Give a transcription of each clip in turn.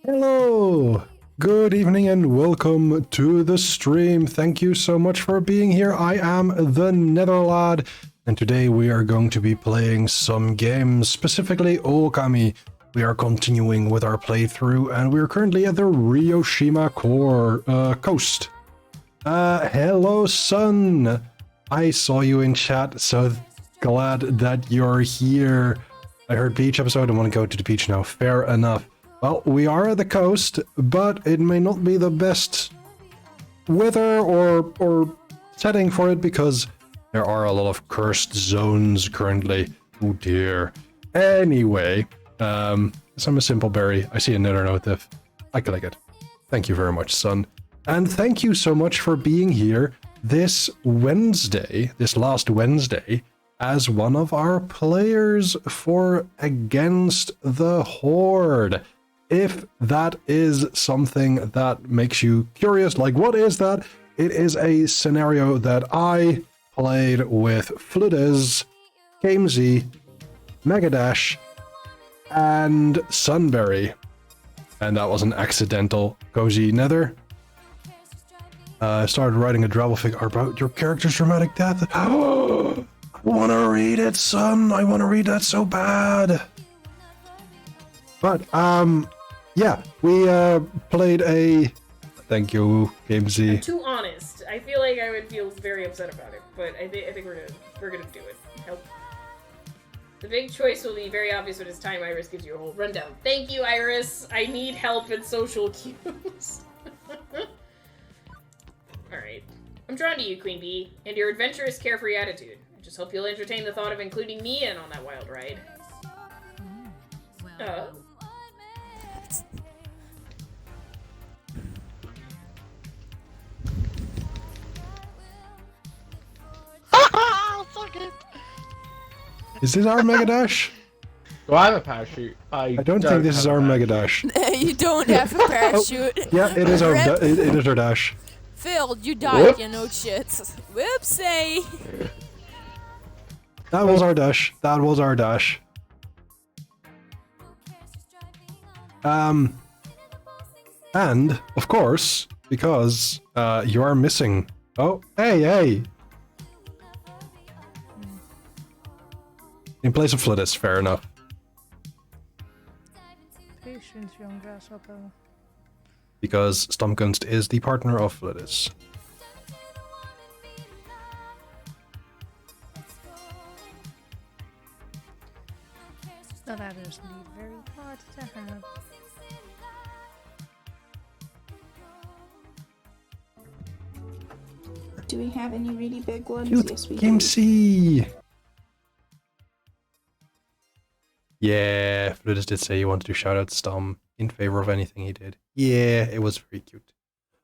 Hello, good evening and welcome to the stream. Thank you so much for being here. I am the Netherlad, and today we are going to be playing some games, specifically Okami. We are continuing with our playthrough, and we're currently at the Ryoshima coast. Hello, Sun. I saw you in chat, so glad that you're here. I heard beach episode and want to go to the beach now. Fair enough. Well, we are at the coast, but it may not be the best weather or setting for it because there are a lot of cursed zones currently. Oh dear. Anyway, so I'm a simple berry. I see another notif. I click it. Thank you very much, Sun. And thank you so much for being here this Wednesday, this last Wednesday, as one of our players for Against the Horde. If that is something that makes you curious, like what is that? It is a scenario that I played with Fludez, Gamesy, Megadash, and Sunberry. And that was an accidental cozy nether. I started writing a travel fic about your character's dramatic death. I want to read it, son. I want to read that so bad. But, yeah, we played a... Thank you, Gamesy. I'm too honest. I feel like I would feel very upset about it, but I think we're gonna do it. Help. The big choice will be very obvious when it's time. Iris gives you a whole rundown. Thank you, Iris. I need help in social cues. Alright. I'm drawn to you, Queen Bee, and your adventurous, carefree attitude. I just hope you'll entertain the thought of including me in on that wild ride. I'll suck it. Is this our Megadash? Do I have a parachute? I don't think this is our Megadash. You don't have a parachute. Oh, yeah, it is our it is our dash. Phil, you died, Whoops. you know shit. Whoopsie. That was our dash. That was our dash. And of course, because you are missing. Oh, hey. In place of Fludis, fair enough. Patience, young grasshopper. Because Stamkunst is the partner of Fludis. Now that is indeed very hard to have. Do we have any really big ones? Cute Yes, we Game do. C. Yeah, Fludis did say he wanted to shout out Stam in favor of anything he did. Yeah, it was very cute.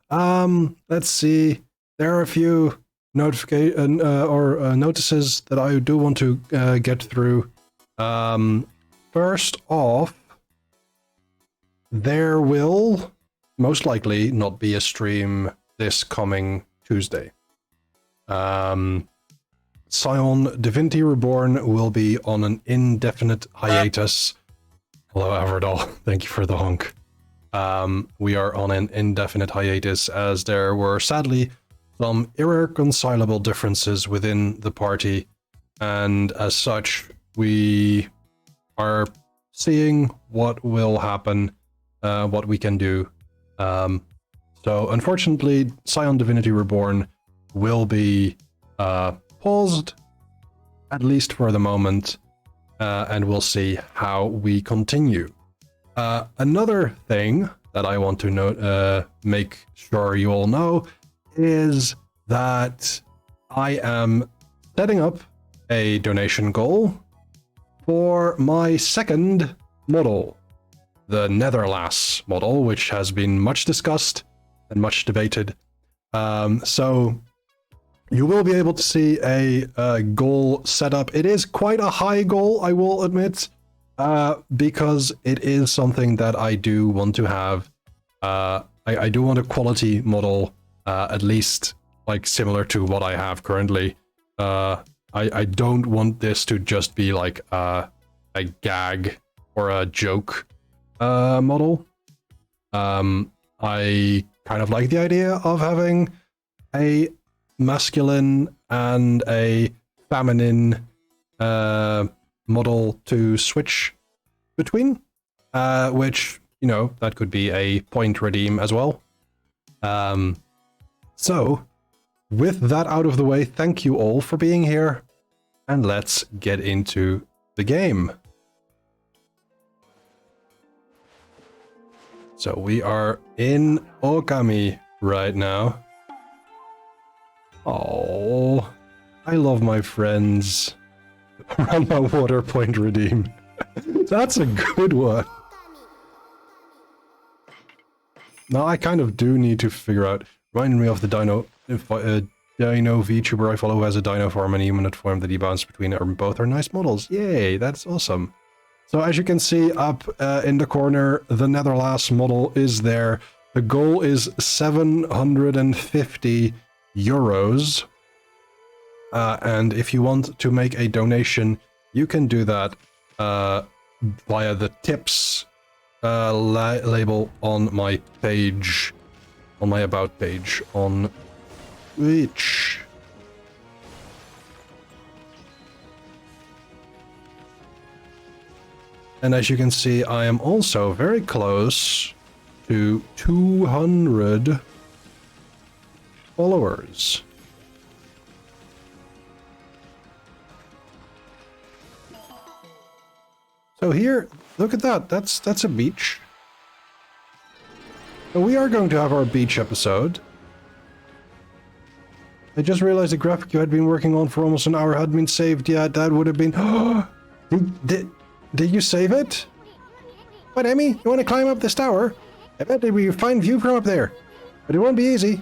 Let's see. There are a few notices that I do want to get through. First off, there will most likely not be a stream this coming Tuesday. Scion Divinity Reborn will be on an indefinite hiatus. Hello, Averdal. Thank you for the honk. We are on an indefinite hiatus as there were sadly some irreconcilable differences within the party, and as such, we are seeing what will happen, what we can do. So unfortunately, Scion Divinity Reborn will be paused, at least for the moment, and we'll see how we continue. Another thing that I want to make sure you all know is that I am setting up a donation goal for my second model, the Netherlass model, which has been much discussed and much debated. So you will be able to see a goal set up. It is quite a high goal, I will admit, because it is something that I do want to have. I do want a quality model, at least like similar to what I have currently. I don't want this to just be like a gag or a joke model. I kind of like the idea of having a masculine and a feminine model to switch between, which, you know, that could be a point redeem as well. So, with that out of the way, thank you all for being here, and let's get into the game. So we are in Okami right now. Oh, I love my friends. Around my water point redeem. That's a good one. Now I kind of do need to figure out, reminding me of the dino VTuber I follow who has a dino form and a humanoid form that he bounces between, or both are nice models. Yay, that's awesome. So as you can see up in the corner, the Netherlands model is there. The goal is 750 euros. And if you want to make a donation, you can do that via the tips label on my page, on my about page on Twitch. And as you can see, I am also very close to 200 followers. So here, look at that. That's a beach. So we are going to have our beach episode. I just realized the graphic you had been working on for almost an hour hadn't been saved yet. That would have been... Did you save it? What, Emmy? You want to climb up this tower? I bet it'll be a fine view from up there. But it won't be easy.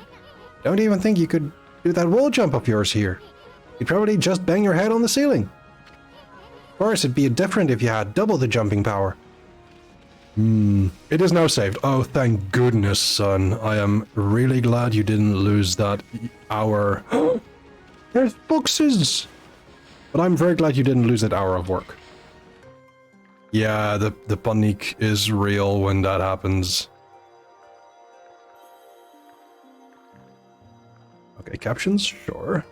Don't even think you could do that wall jump of yours here. You'd probably just bang your head on the ceiling. Of course, it'd be different if you had double the jumping power. It is now saved. Oh, thank goodness, son. I am really glad you didn't lose that hour. There's boxes! But I'm very glad you didn't lose that hour of work. Yeah, the panic is real when that happens. Okay, captions? Sure.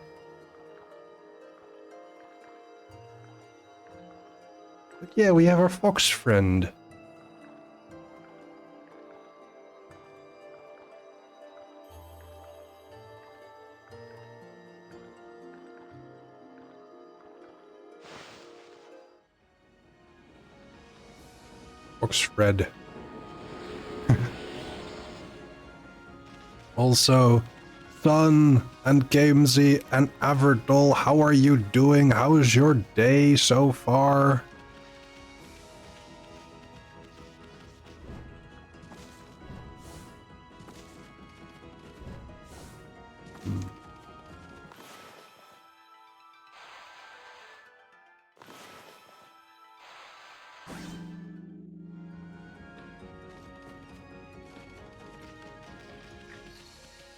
But yeah, we have our fox friend. Fred. Also, Sun and Gamesy and Averdol, how are you doing? How's your day so far?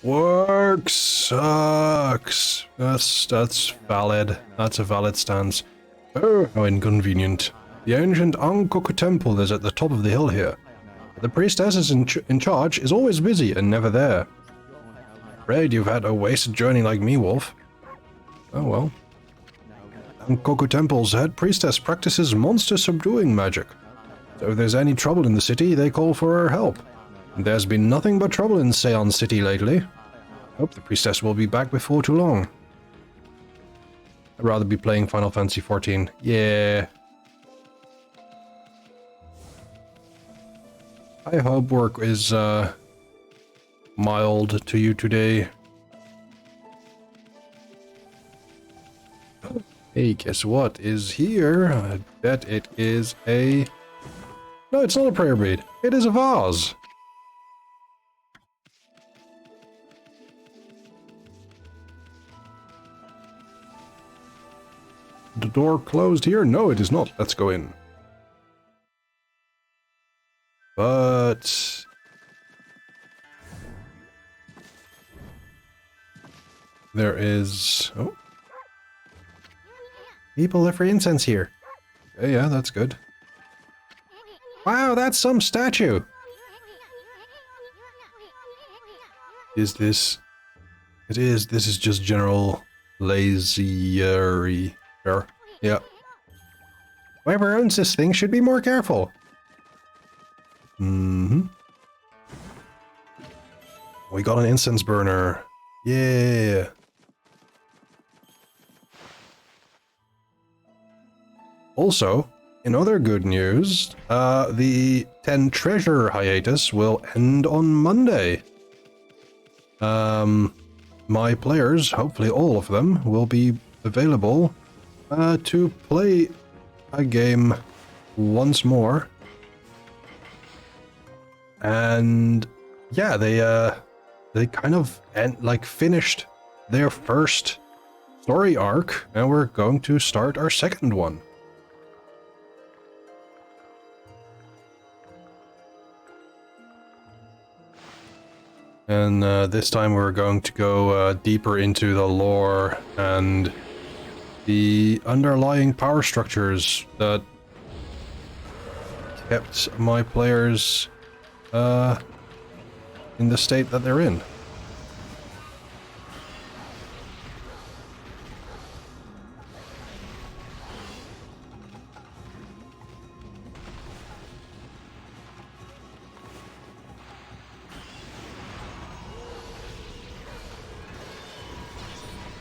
Work sucks. That's valid. That's a valid stance. Oh, how inconvenient. The ancient Ankoku temple is at the top of the hill here. The priestess is in charge is always busy and never there. Afraid you've had a wasted journey like me, Wolf. Oh well. Ankoku temple's head priestess practices monster subduing magic. So if there's any trouble in the city, they call for her help. There's been nothing but trouble in Seon City lately. Hope the priestess will be back before too long. I'd rather be playing Final Fantasy XIV. Yeah. I hope work is mild to you today. Hey, guess what is here? I bet it is a... No, it's not a prayer bead. It is a vase. The door closed here? No, it is not. Let's go in. But... there is... oh. People live for incense here. Okay, yeah, that's good. Wow, that's some statue. Is this... It is. This is just general laziery. Sure. Yeah. Whoever owns this thing should be more careful. Mm-hmm. We got an incense burner. Yeah. Also, in other good news, the 10 treasure hiatus will end on Monday. My players, hopefully all of them, will be available to play a game once more. And yeah, they kind of finished their first story arc, and we're going to start our second one. And this time we're going to go deeper into the lore and the underlying power structures that kept my players in the state that they're in.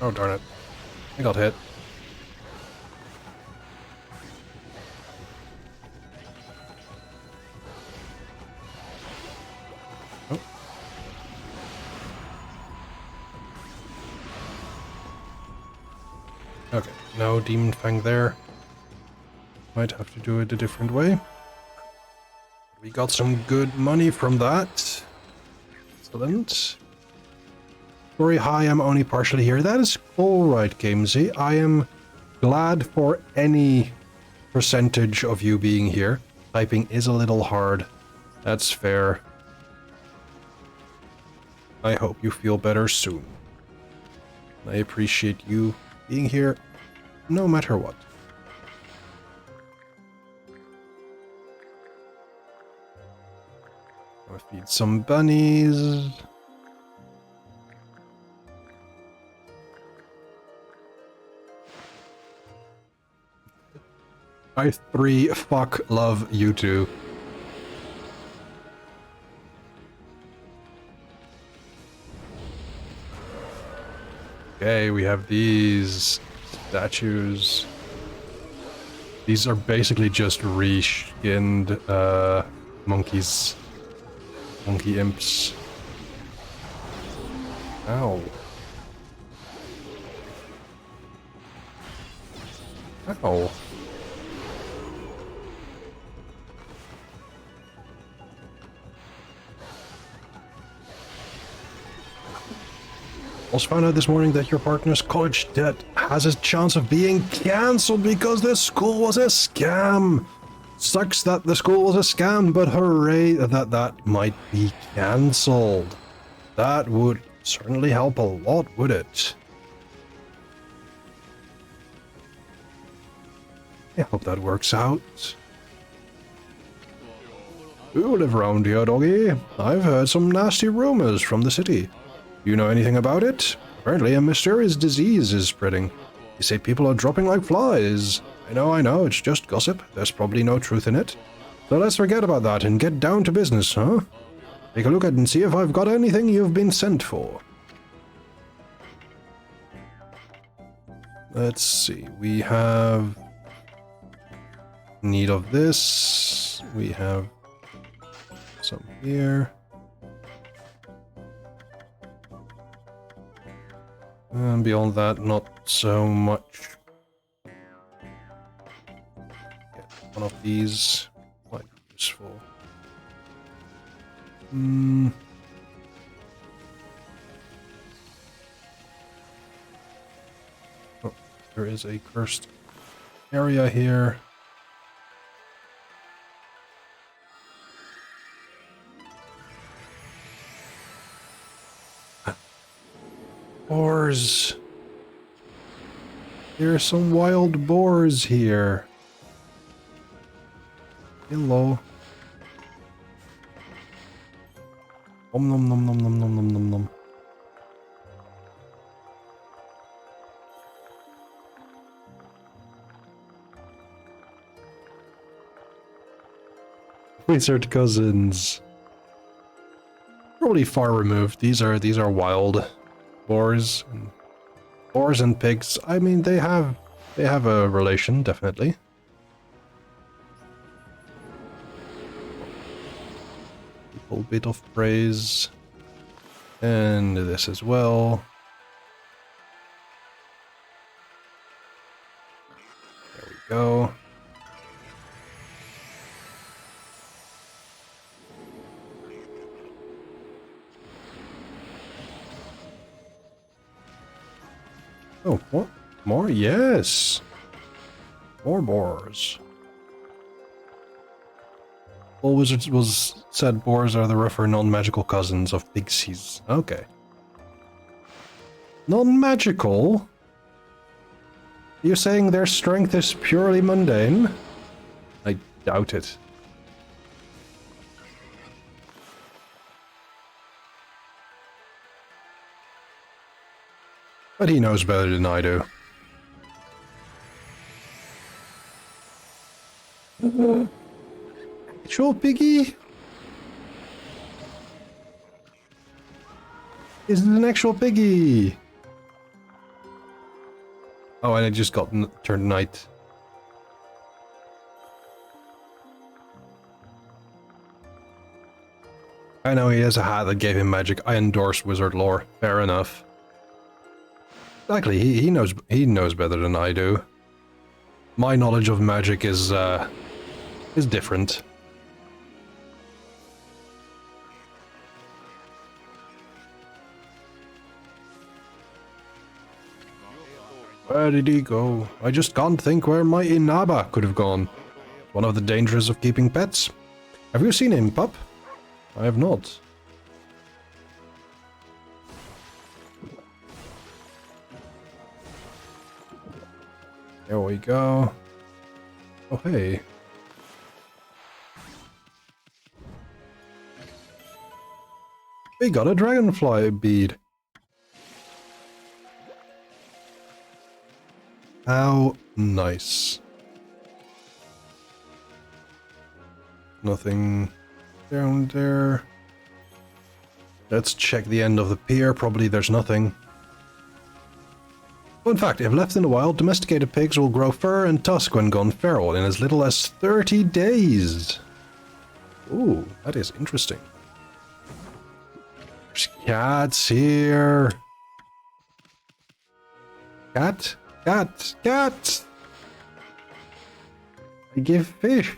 Oh, darn it. I got hit. Oh. Okay, no Demon Fang there. Might have to do it a different way. We got some good money from that. Excellent. Sorry, hi, I'm only partially here. That is alright, Gamesy. I am glad for any percentage of you being here. Typing is a little hard. That's fair. I hope you feel better soon. I appreciate you being here, no matter what. I'll feed some bunnies. I 3 fuck love you two. Okay, we have these statues. These are basically just reskinned monkeys. Monkey imps. Ow. Ow. Also found out this morning that your partner's college debt has a chance of being cancelled because the school was a scam. Sucks that the school was a scam, but hooray that that might be cancelled. That would certainly help a lot, would it? I hope that works out. You live around here, doggy. I've heard some nasty rumors from the city. Do you know anything about it? Apparently a mysterious disease is spreading. They say people are dropping like flies. I know, it's just gossip. There's probably no truth in it. So let's forget about that and get down to business, huh? Take a look at and see if I've got anything you've been sent for. Let's see, we have need of this. We have some here. And beyond that, not so much. Get one of these quite useful. Oh, there is a cursed area here. Boars. There are some wild boars here. Hello. Nom nom nom nom nom nom nom nom nom. Wizard cousins. Probably far removed. These are wild boars and pigs. I mean, they have a relation, definitely. A little bit of praise. And this as well. There we go. Oh, what? More? Yes! More boars. All wizards said boars are the rougher non-magical cousins of pixies. Okay. Non-magical? You're saying their strength is purely mundane? I doubt it. But he knows better than I do. Actual piggy? Is it an actual piggy? Oh, and it just got turned night. I know he has a hat that gave him magic. I endorse wizard lore. Fair enough. Exactly, he knows better than I do. My knowledge of magic is different. Where did he go? I just can't think where my Inaba could have gone. One of the dangers of keeping pets. Have you seen him, pup? I have not. There we go. Oh, hey. We got a dragonfly bead. How nice. Nothing down there. Let's check the end of the pier. Probably there's nothing. Fun fact, if left in the wild, domesticated pigs will grow fur and tusk when gone feral in as little as 30 days. Ooh, that is interesting. There's cats here. Cat? Cat! Cat! I give fish.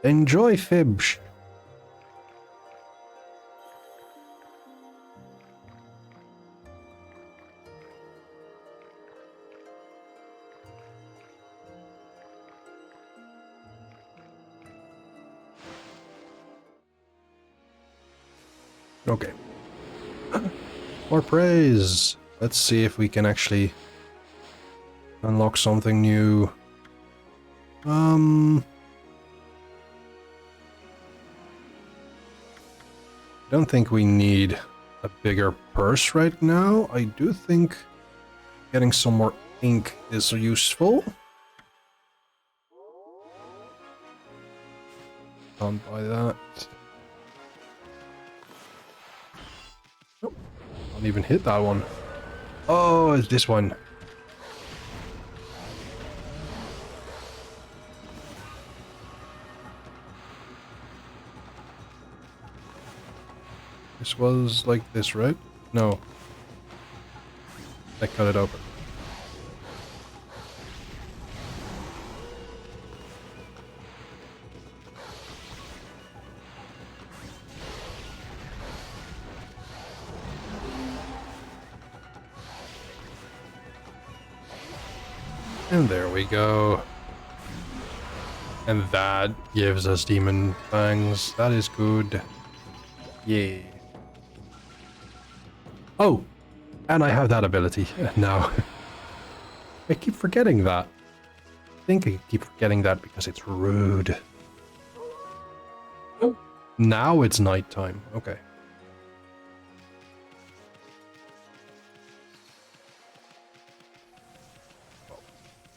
Enjoy, Fibs. Okay. More praise. Let's see if we can actually unlock something new. I don't think we need a bigger purse right now. I do think getting some more ink is useful. Can't buy that. Nope. Can't even hit that one. Oh, it's this one. This was like this, right? No. I cut it open. And there we go. And that gives us demon fangs. That is good. Yeah. Oh, and I have that ability now. I keep forgetting that. I think I keep forgetting that because it's rude. Oh, now it's nighttime. Okay.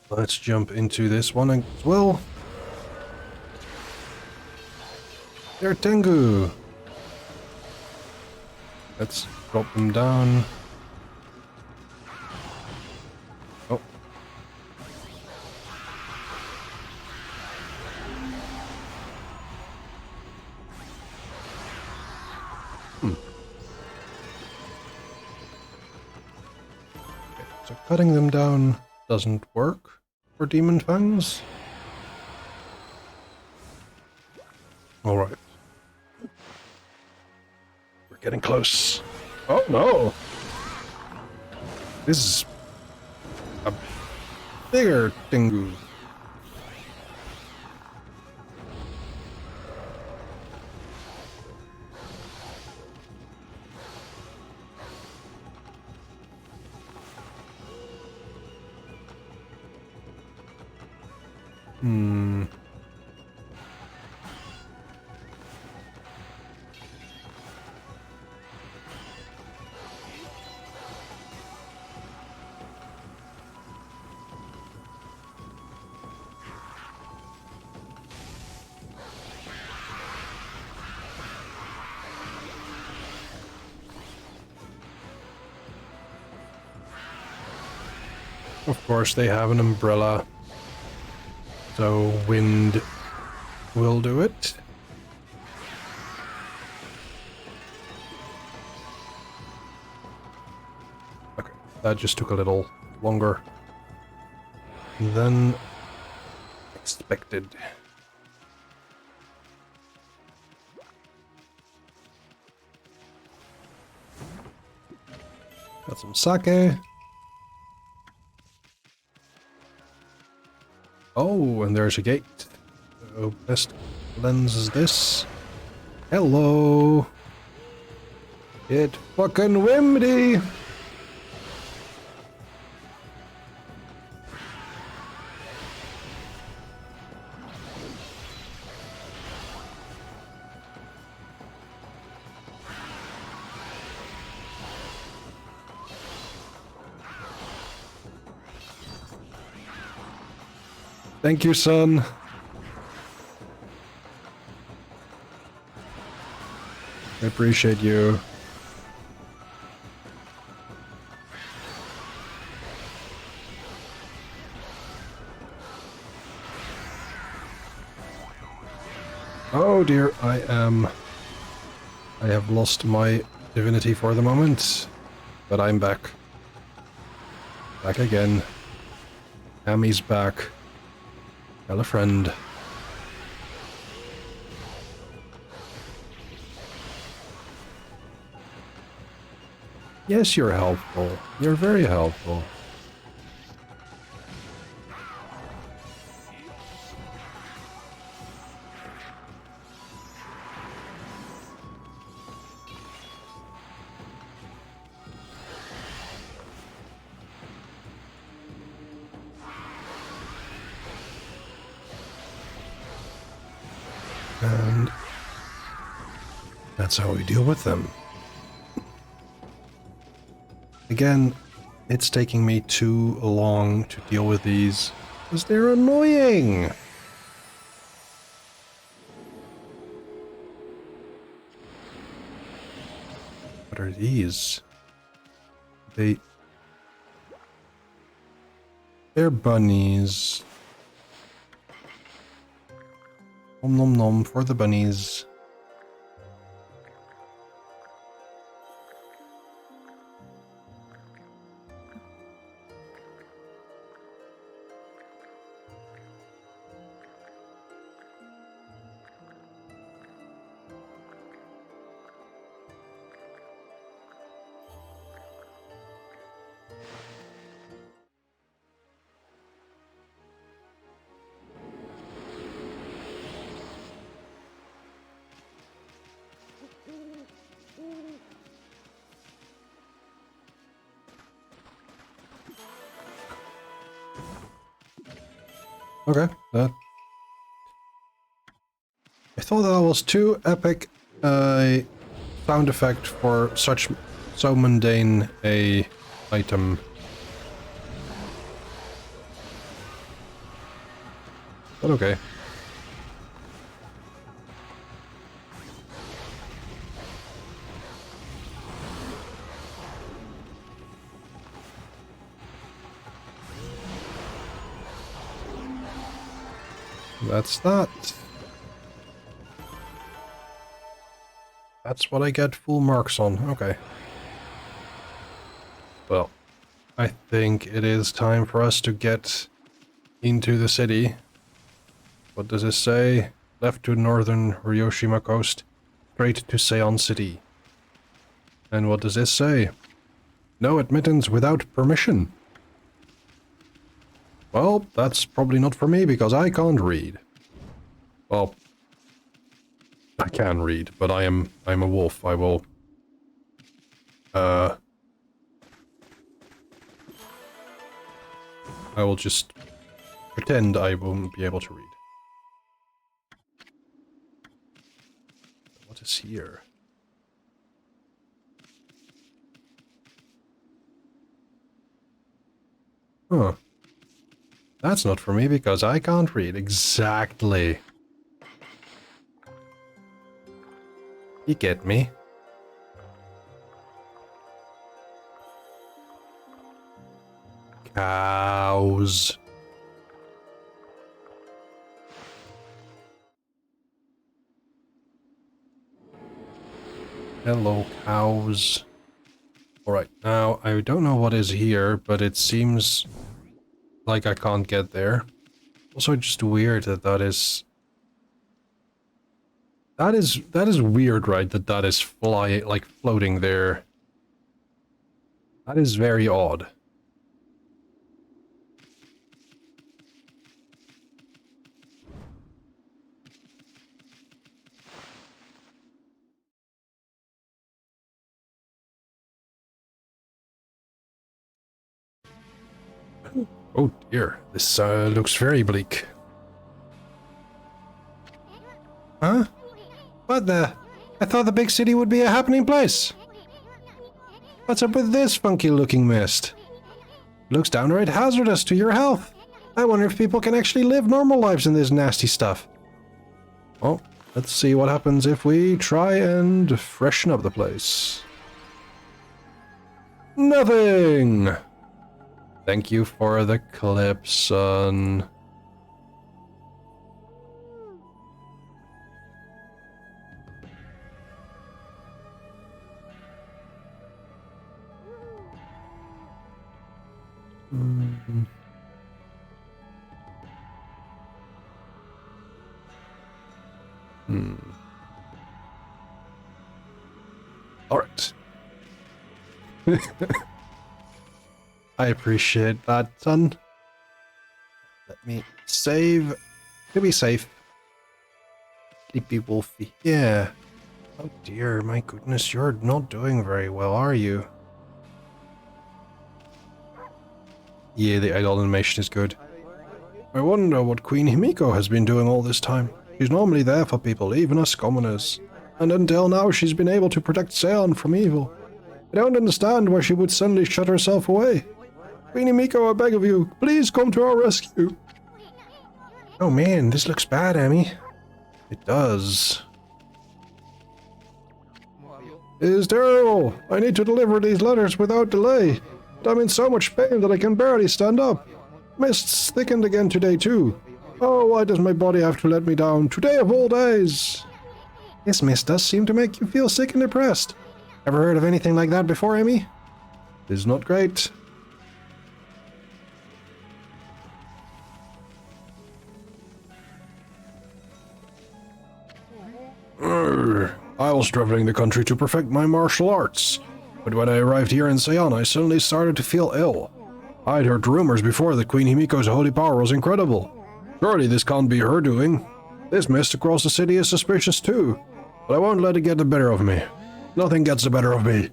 Let's jump into this one as well. They're Tengu. Let's drop them down. Oh. So cutting them down doesn't work for demon fangs. Alright. We're getting close. Oh no! This is a bigger Tengu. Of course, they have an umbrella, so wind will do it. Okay, that just took a little longer than expected. Got some sake. Oh, and there's a gate. Oh, best lens is this. Hello. It fucking windy. Thank you, son. I appreciate you. Oh dear, I have lost my divinity for the moment, but I'm back. Back again. Ammy's back. Tell a friend. Yes, you're helpful. You're very helpful. And that's how we deal with them. Again, it's taking me too long to deal with these because they're annoying. What are these? They're bunnies. Nom nom nom for the bunnies. Okay, that. I thought that was too epic a sound effect for so mundane a item. But okay. that's that. That's what I get full marks on. Okay. Well, I think it is time for us to get into the city. What does it say? Left to northern Ryoshima coast, straight to Seion City. And what does this say? No admittance without permission. Well, that's probably not for me because I can't read. Well, I can read, but I'm a wolf. I will just pretend I won't be able to read. What is here? Huh. That's not for me because I can't read. Exactly. You get me? Cows. Hello, cows. Alright, now I don't know what is here, but it seems like I can't get there. Also just weird that that is weird, right? That is floating there. That is very odd. Oh dear, this looks very bleak. Huh? What the? I thought the big city would be a happening place. What's up with this funky looking mist? Looks downright hazardous to your health. I wonder if people can actually live normal lives in this nasty stuff. Well, let's see what happens if we try and freshen up the place. Nothing! Thank you for the clip, son. All right. I appreciate that, son. Let me save. To be safe. Sleepy Wolfie. Yeah. Oh dear, my goodness, you're not doing very well, are you? Yeah, the idol animation is good. I wonder what Queen Himiko has been doing all this time. She's normally there for people, even us commoners. And until now, she's been able to protect Seon from evil. I don't understand why she would suddenly shut herself away. Queen Himiko, I beg of you, please come to our rescue. Oh man, this looks bad, Amy. It does. It is terrible. I need to deliver these letters without delay. But I'm in so much pain that I can barely stand up. Mist's thickened again today too. Oh, why does my body have to let me down? Today of all days. This mist does seem to make you feel sick and depressed. Ever heard of anything like that before, Amy? It is not great. I was traveling the country to perfect my martial arts, but when I arrived here in Seion, I suddenly started to feel ill. I'd heard rumors before that Queen Himiko's holy power was incredible. Surely this can't be her doing. This mist across the city is suspicious too, but I won't let it get the better of me. Nothing gets the better of me.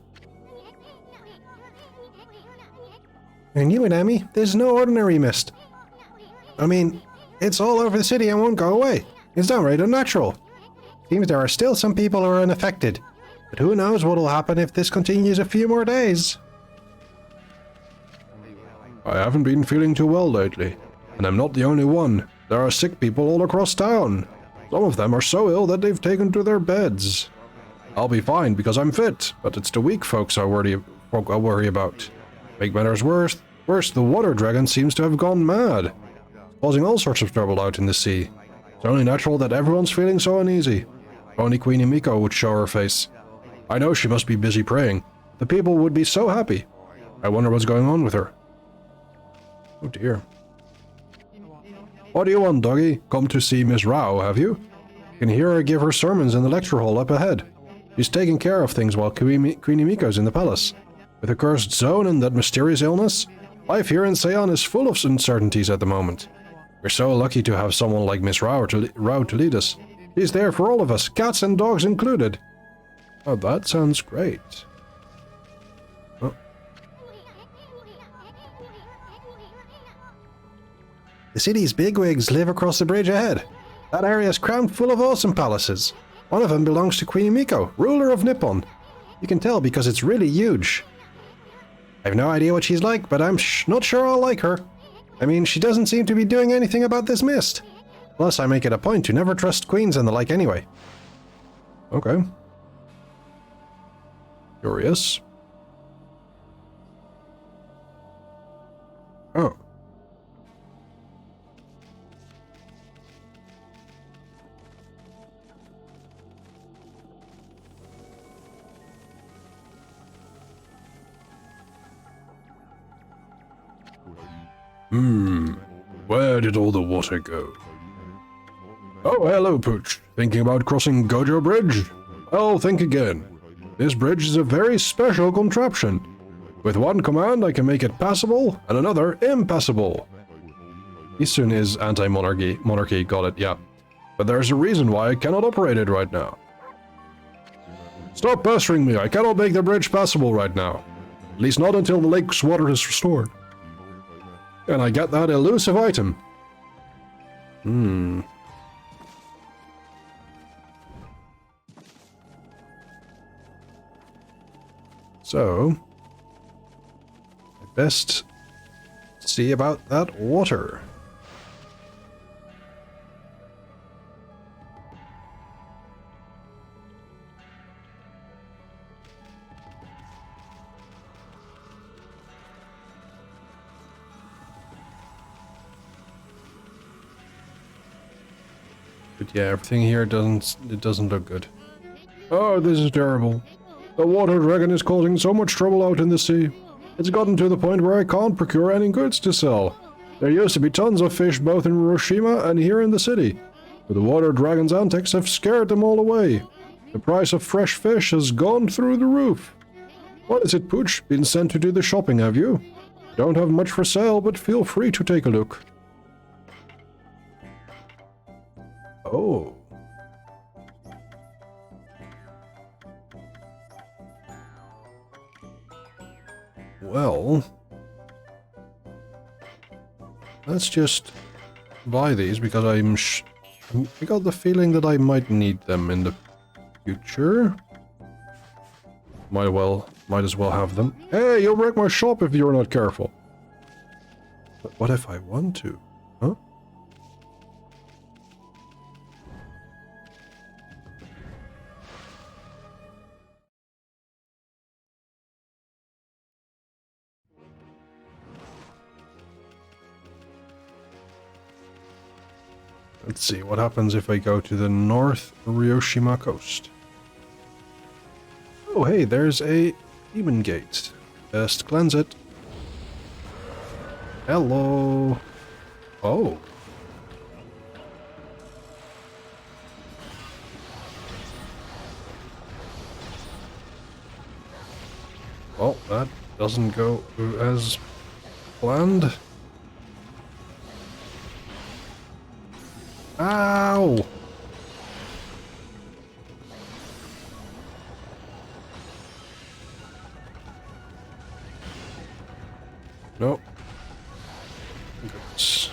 I knew it, Amy. This is no ordinary mist. I mean, it's all over the city and won't go away. It's downright unnatural. Seems there are still some people who are unaffected, but who knows what'll happen if this continues a few more days. I haven't been feeling too well lately, and I'm not the only one. There are sick people all across town. Some of them are so ill that they've taken to their beds. I'll be fine because I'm fit, but it's the weak folks I worry about. Make matters worse, the water dragon seems to have gone mad, causing all sorts of trouble out in the sea. It's only natural that everyone's feeling so uneasy. If only Queenie Miko would show her face. I know she must be busy praying. The people would be so happy. I wonder what's going on with her. Oh dear. What do you want, doggy? Come to see Miss Rao, have you? You can hear her give her sermons in the lecture hall up ahead. She's taking care of things while Queenie Miko's in the palace. With the cursed zone and that mysterious illness, life here in Seon is full of uncertainties at the moment. We're so lucky to have someone like Miss Rao to lead us. She's there for all of us, cats and dogs included. Oh, that sounds great. Oh. The city's bigwigs live across the bridge ahead. That area is crammed full of awesome palaces. One of them belongs to Queen Miko, ruler of Nippon. You can tell because it's really huge. I have no idea what she's like, but I'm not sure I'll like her. I mean, she doesn't seem to be doing anything about this mist. Plus, I make it a point to never trust queens and the like anyway. Okay. Curious. Oh. Where did all the water go? Oh, hello, Pooch. Thinking about crossing Gojo Bridge? Well, think again. This bridge is a very special contraption. With one command, I can make it passable, and another impassable. Isun is anti-monarchy, got it, yeah. But there's a reason why I cannot operate it right now. Stop pestering me, I cannot make the bridge passable right now. At least not until the lake's water is restored. And I get that elusive item. So, I best see about that water. But yeah, everything here doesn't look good. Oh, this is terrible. The water dragon is causing so much trouble out in the sea. It's gotten to the point where I can't procure any goods to sell. There used to be tons of fish both in Hiroshima and here in the city, but the water dragon's antics have scared them all away. The price of fresh fish has gone through the roof. What is it, Pooch? Been sent to do the shopping, have you? Don't have much for sale, but feel free to take a look. Oh. Well, let's just buy these because I got the feeling that I might need them in the future. Might as well have them. Hey, you'll wreck my shop if you're not careful. But what if I want to? Huh? Let's see what happens if I go to the North Hiroshima coast. Oh, hey, there's a demon gate. Best cleanse it. Hello. Oh. Well, that doesn't go as planned. Ow! Nope. Goodness.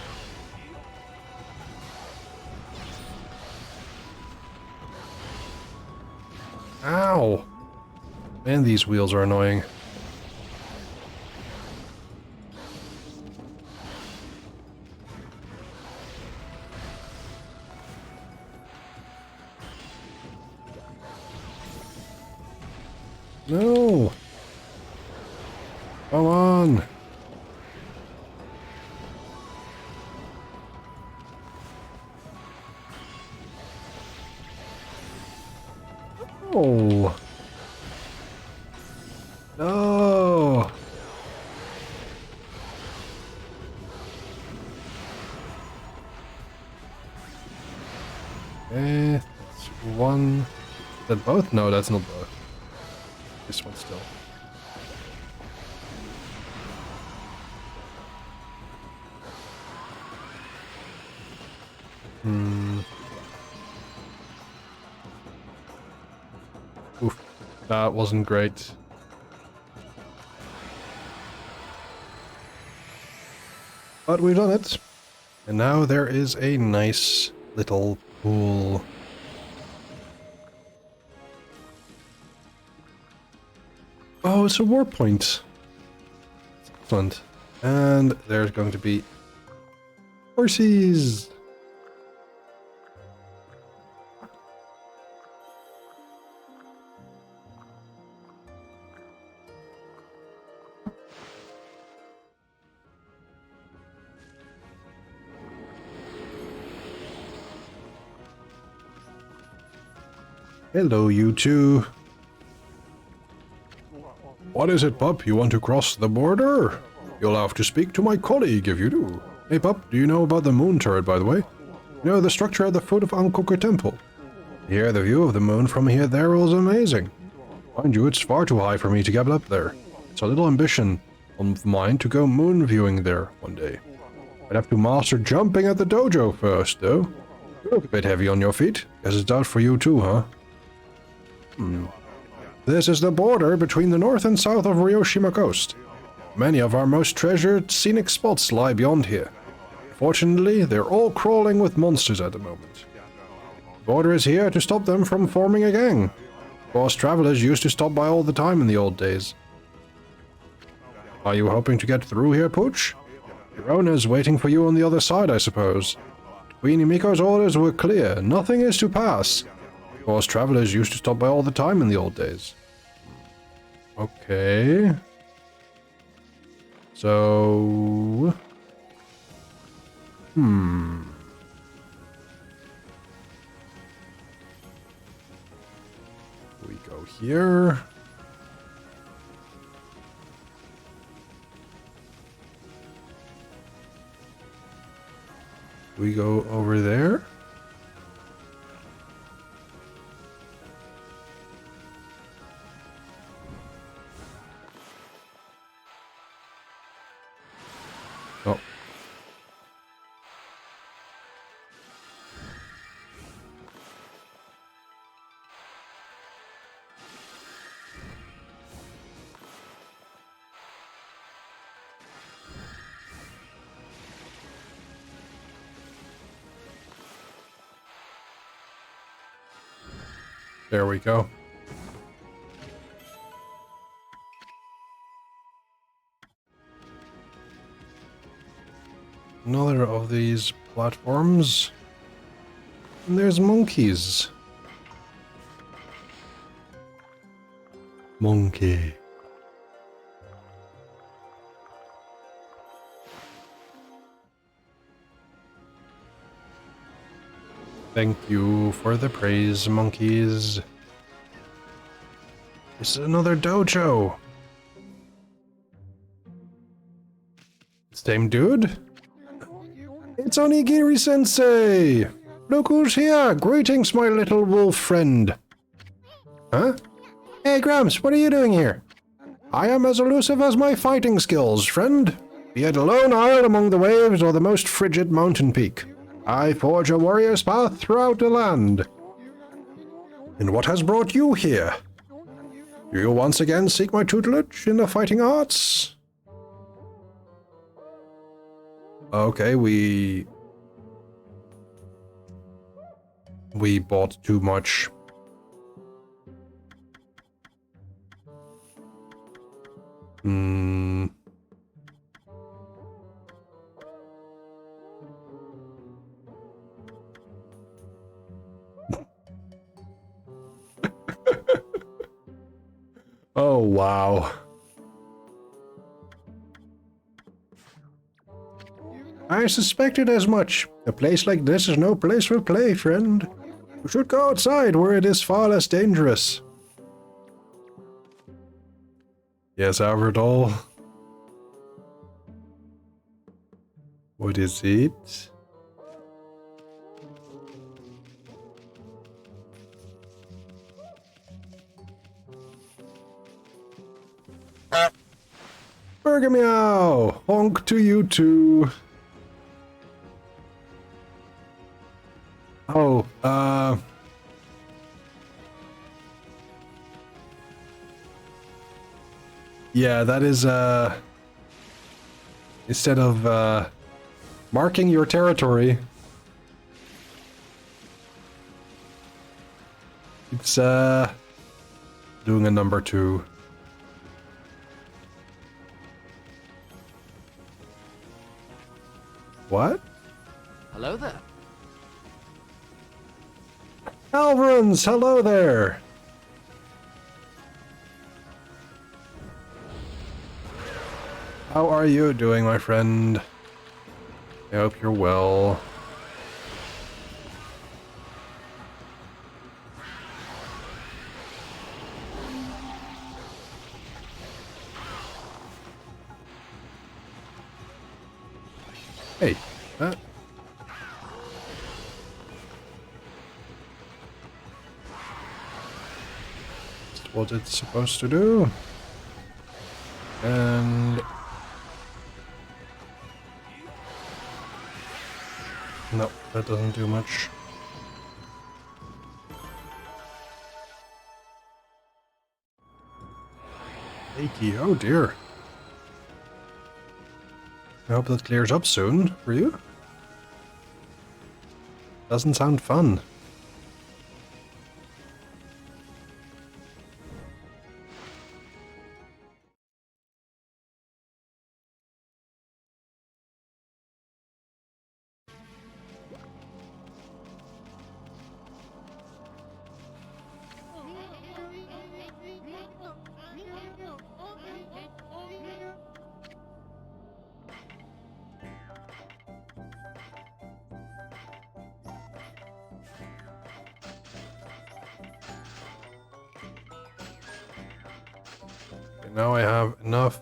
Ow! Man, these wheels are annoying. No! Come on! Oh. Okay, that's one. Is that both? No, that's not both. This one still. Oof, that wasn't great. But we've done it. And now there is a nice little pool. Oh, it's a war point. Excellent. And there's going to be horses. Hello, you two. What is it, pup? You want to cross the border? You'll have to speak to my colleague if you do. Hey, pup, do you know about the moon turret, by the way? You know, the structure at the foot of Angkor Temple. Here, the view of the moon from here there was amazing. Mind you, it's far too high for me to get up there. It's a little ambition of mine to go moon viewing there one day. I'd have to master jumping at the dojo first, though. You look a bit heavy on your feet. Guess it's out for you too, huh? This is the border between the north and south of Ryoshima Coast. Many of our most treasured scenic spots lie beyond here. Fortunately, they're all crawling with monsters at the moment. The border is here to stop them from forming a gang. Of course, travelers used to stop by all the time in the old days. Are you hoping to get through here, Pooch? Your owner's waiting for you on the other side, I suppose. Queen Himiko's orders were clear. Nothing is to pass. Of course, travelers used to stop by all the time in the old days. Okay. So... We go here. We go over there. Oh. There we go. Another of these platforms. And there's monkeys. Monkey. Thank you for the praise, monkeys. This is another dojo. Same dude? It's Onigiri-sensei! Look who's here! Greetings, my little wolf friend! Huh? Hey, Gramps, what are you doing here? I am as elusive as my fighting skills, friend. Be it a lone isle among the waves or the most frigid mountain peak. I forge a warrior's path throughout the land. And what has brought you here? Do you once again seek my tutelage in the fighting arts? Okay, we bought too much. Oh, wow. I suspected as much. A place like this is no place for play, friend. You should go outside where it is far less dangerous. Yes, Averdal. What is it? Burgermeow! Honk to you too. Oh, yeah, that is, instead of, marking your territory, it's, doing a number 2. What? Hello there. Alvarans, hello there! How are you doing, my friend? I hope you're well. Hey, that... That's what it's supposed to do. And... No, that doesn't do much. Achy, oh dear. I hope that clears up soon for you. Doesn't sound fun. Okay, now I have enough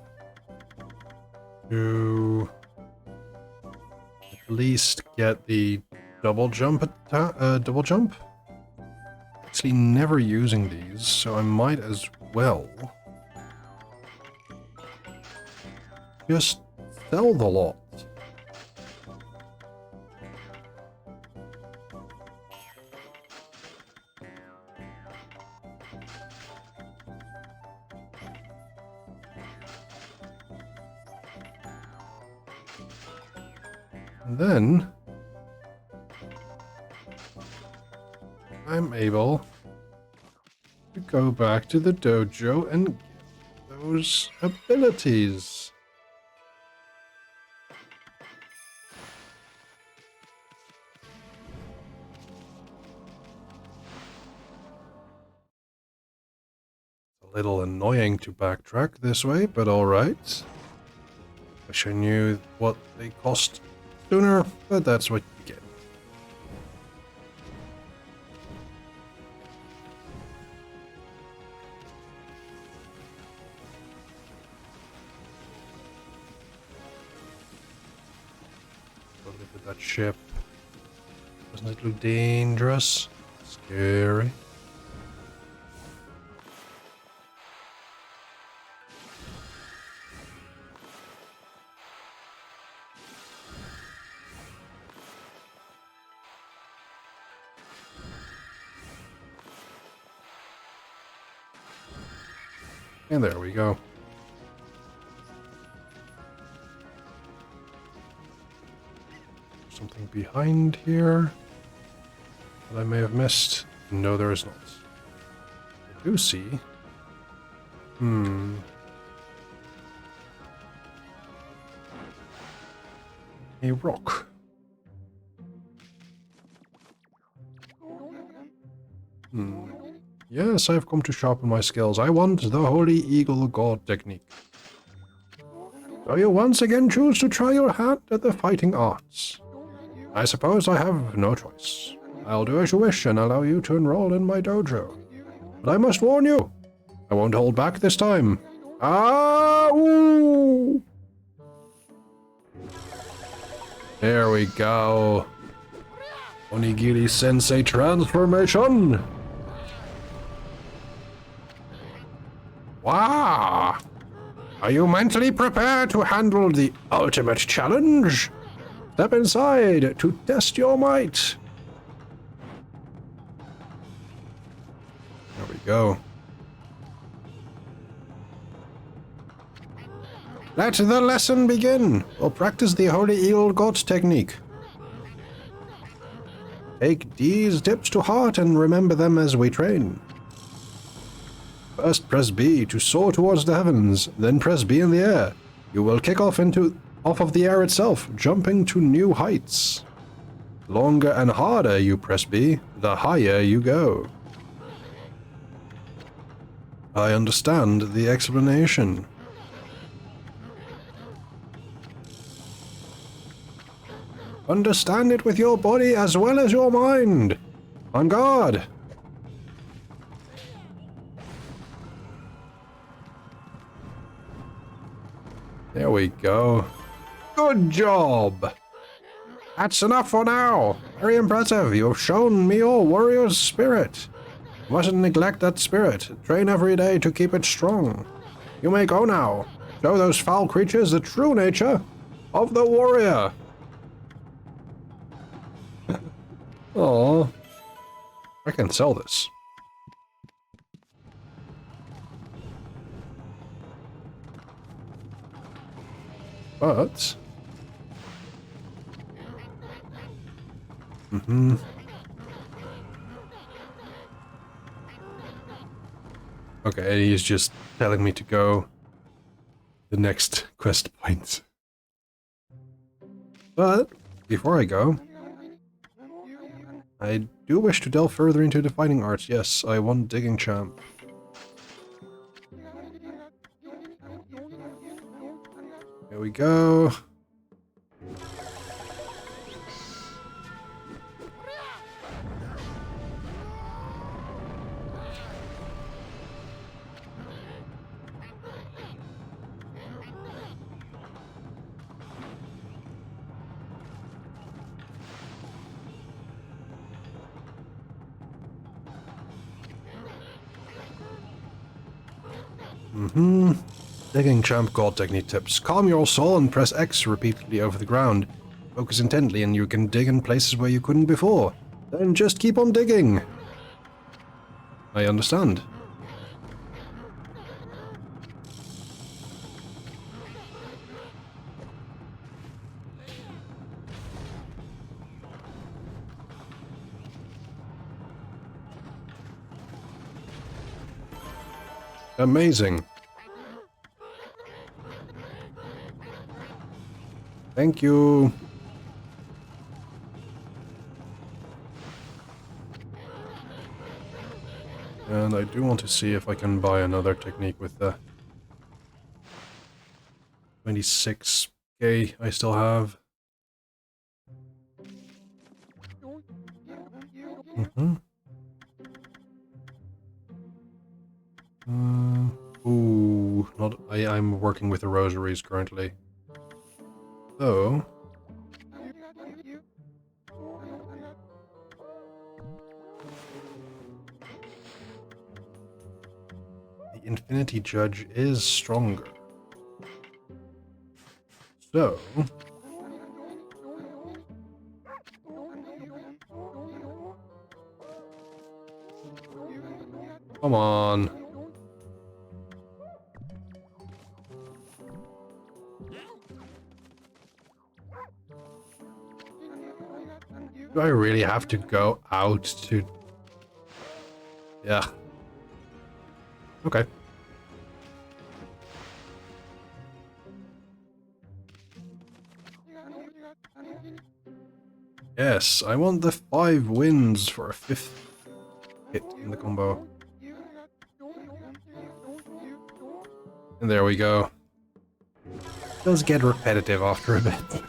to at least get the double jump double jump. Actually never using these, so I might as well just sell the lot. And then I'm able to go back to the dojo and get those abilities. A little annoying to backtrack this way, but alright. Wish I knew what they cost sooner, but that's what you get. Go look at that ship. Doesn't it look dangerous? Scary. And there we go. Something behind here that I may have missed. No, there is not. I do see. A rock. Yes, I've come to sharpen my skills. I want the Holy Eagle God technique. So you once again choose to try your hand at the fighting arts. I suppose I have no choice. I'll do as you wish and allow you to enroll in my dojo. But I must warn you, I won't hold back this time. Ah! Ooh! There we go. Onigiri Sensei transformation! Wow! Are you mentally prepared to handle the ultimate challenge? Step inside to test your might. There we go. Let the lesson begin. We'll practice the Holy Eel God technique. Take these tips to heart and remember them as we train. First press B to soar towards the heavens, then press B in the air. You will kick off of the air itself, jumping to new heights. Longer and harder you press B, the higher you go. I understand the explanation. Understand it with your body as well as your mind. On guard. There we go. Good job. That's enough for now. Very impressive. You've shown me your warrior's spirit. You mustn't neglect that spirit. Train every day to keep it strong. You may go now. Show those foul creatures the true nature of the warrior. Oh, I can sell this. But... Okay, he's just telling me to go the next quest point. But, before I go, I do wish to delve further into the fighting arts. Yes, I want Digging Champ. Here we go. Digging Champ God technique tips. Calm your soul and press X repeatedly over the ground. Focus intently and you can dig in places where you couldn't before. Then just keep on digging. I understand. Amazing. Thank you. And I do want to see if I can buy another technique with the 26k I still have. Ooh, I'm working with the rosaries currently. So... the Infinity Judge is stronger. So... come on. Do I really have to go out to... yeah. Okay. Yes, I want the 5 wins for a 5th hit in the combo. And there we go. It does get repetitive after a bit.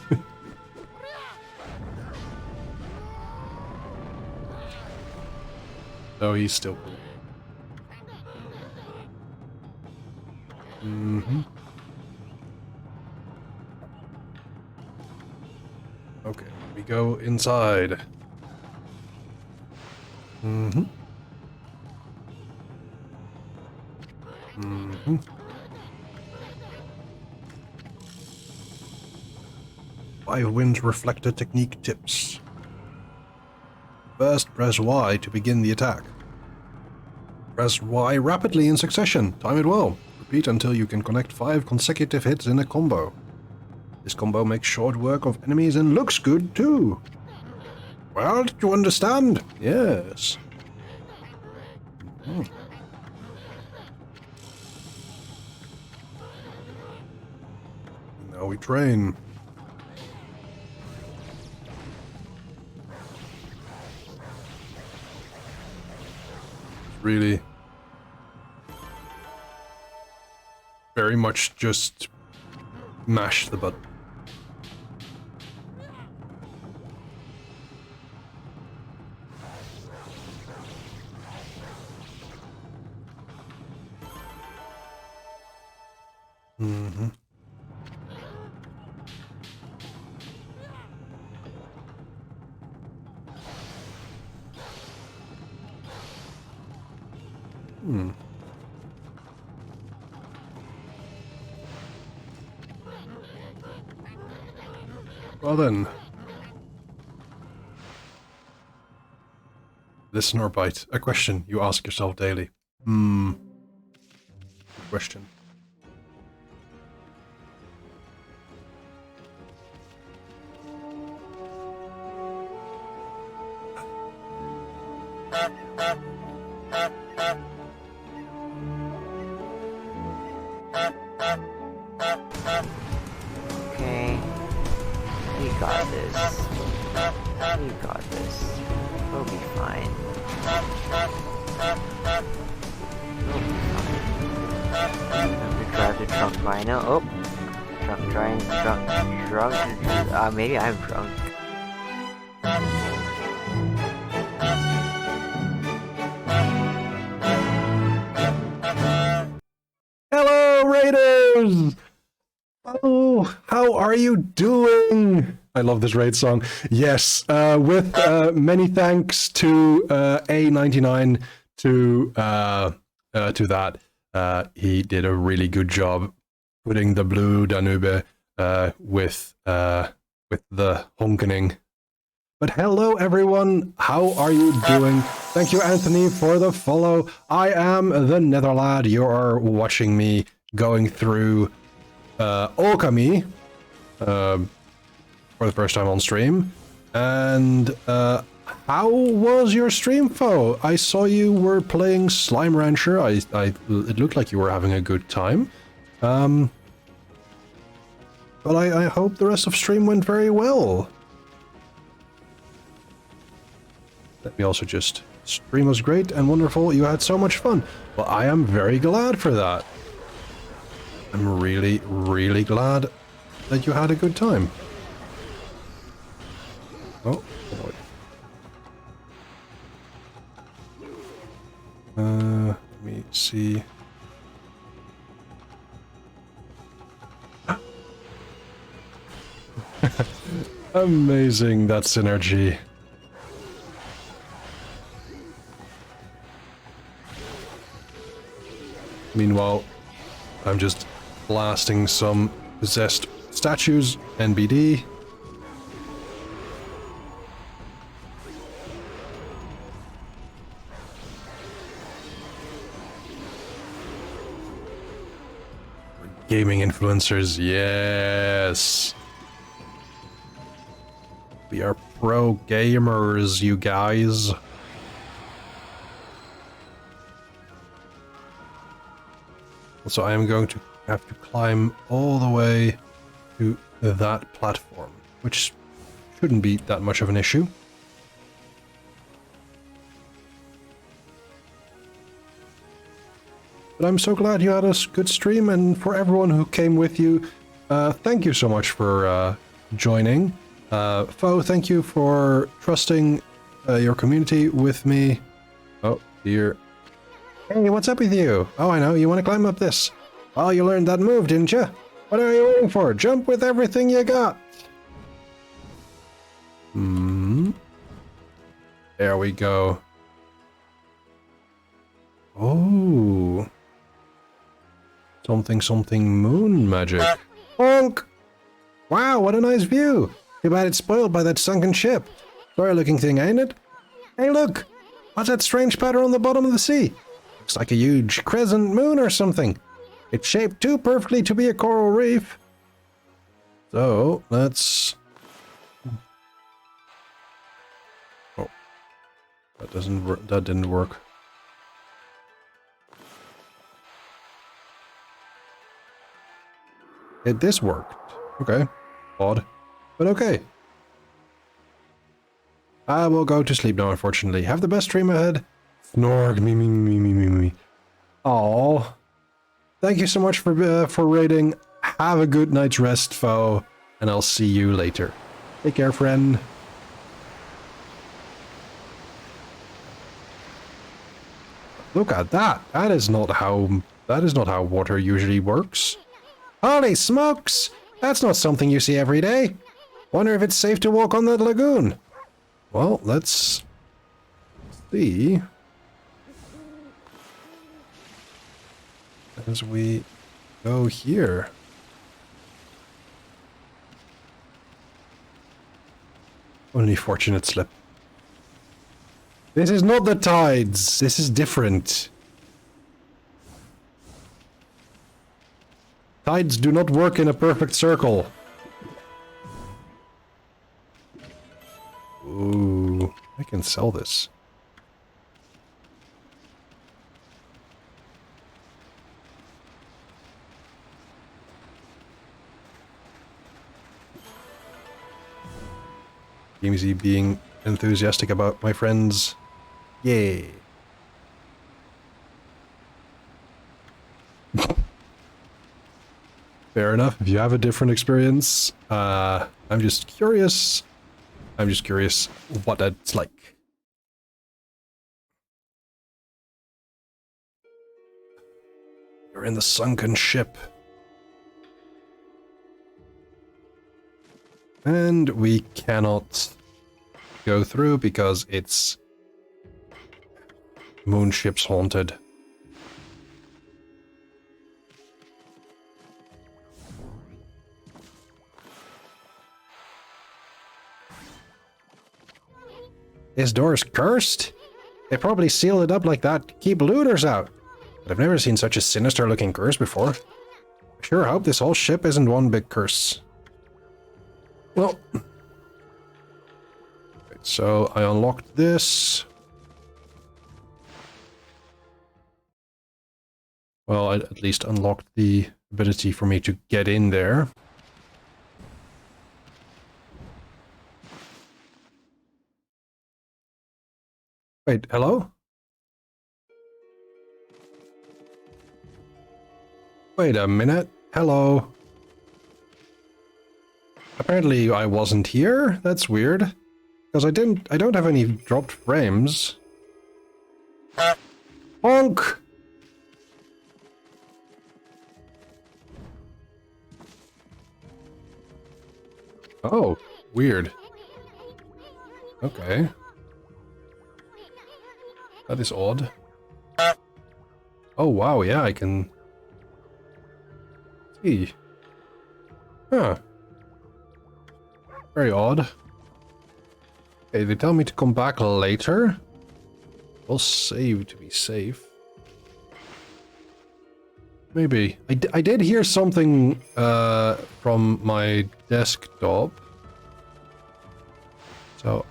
So he's still cool. Mm-hmm. Okay, we go inside. Mm-hmm. Mm-hmm. Five wind reflector technique tips. First, press Y to begin the attack. Press Y rapidly in succession. Time it well. Repeat until you can connect 5 consecutive hits in a combo. This combo makes short work of enemies and looks good too. Well, did you understand? Yes. Mm. Now we train. Really very much just mash the button. Mm-hmm. Hmm. Well then. Listen or bite. A question you ask yourself daily. Good question. Okay. We got this. We got this. We'll be fine. We'll be fine. Let me drive the trunk rhino. Oh! Drunk. Maybe I'm drunk. Hello, Raiders! Oh, how are you doing? I love this raid song. Yes, with many thanks to A99 to that. He did a really good job putting the blue Danube with the honkening. But hello everyone, how are you doing? Thank you Anthony for the follow. I am the Netherlad. You are watching me going through Okami for the first time on stream. And how was your stream, Fo? I saw you were playing Slime Rancher. It looked like you were having a good time. But I hope the rest of stream went very well. Let me also just... Stream was great and wonderful. You had so much fun. Well, I am very glad for that. I'm really, really glad that you had a good time. Oh, boy. Let me see. Amazing, that synergy. Meanwhile, I'm just blasting some possessed statues, NBD. Gaming influencers, yes! We are pro gamers, you guys. So I am going to have to climb all the way to that platform, which shouldn't be that much of an issue. But I'm so glad you had a good stream, and for everyone who came with you, thank you so much for joining. Fo, thank you for trusting your community with me. Oh, dear. Hey, what's up with you? Oh, I know, you want to climb up this. Oh, you learned that move, didn't you? What are you waiting for? Jump with everything you got. There we go. Oh. Something moon magic. Honk! Wow, what a nice view. Too bad it's spoiled by that sunken ship. Sorry looking thing, ain't it? Hey, look! What's that strange pattern on the bottom of the sea? Looks like a huge crescent moon or something. It's shaped too perfectly to be a coral reef. So, let's... Oh. That didn't work. This worked. Okay. Odd. But okay. I will go to sleep now, unfortunately. Have the best stream ahead. Snorg. Me. Aww. Thank you so much for raiding. Have a good night's rest, foe. And I'll see you later. Take care, friend. Look at that. That is not how water usually works. Holy smokes! That's not something you see every day. Wonder if it's safe to walk on that lagoon. Well, let's see. As we go here. Only fortunate slip. This is not the tides. This is different. Tides do not work in a perfect circle. Ooh, I can sell this. Gamesy being enthusiastic about my friends. Yay. Fair enough. If you have a different experience, I'm just curious. I'm just curious what that's like. You're in the sunken ship. And we cannot go through because it's moonship's haunted. This door's cursed? They probably sealed it up like that to keep looters out. But I've never seen such a sinister looking curse before. I sure hope this whole ship isn't one big curse. Well, so I unlocked this. Well, I at least unlocked the ability for me to get in there. Wait, hello? Wait a minute. Hello. Apparently I wasn't here? That's weird. Because I don't have any dropped frames. Honk! Oh, weird. Okay. That is odd. Oh wow, yeah, I can see. Huh. Very odd. Okay, they tell me to come back later. We'll save to be safe. Maybe. I did hear something from my desktop. So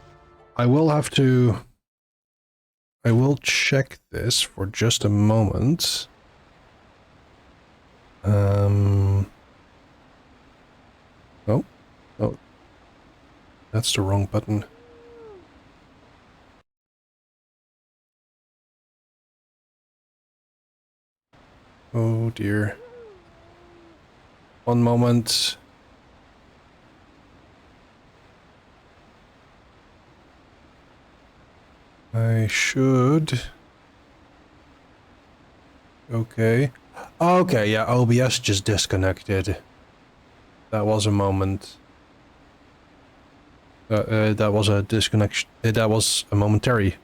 I will have to... I will check this for just a moment. Oh. Oh. That's the wrong button. Oh dear. One moment. I should... Okay. Okay, yeah, OBS just disconnected. That was a moment. That was a disconnection. That was a momentary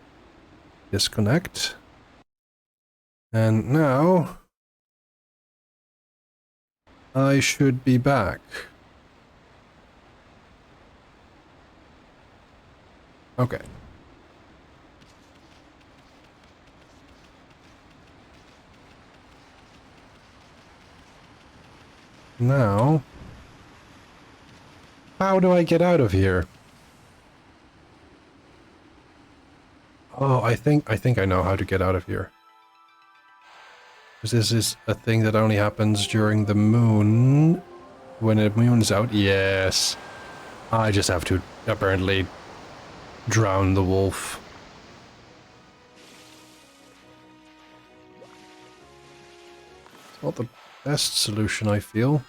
disconnect. And now I should be back. Okay. Now, how do I get out of here? Oh, I think I know how to get out of here. Because this is a thing that only happens during the moon. When the moon's out, yes. I just have to apparently drown the wolf. It's not the best solution, I feel.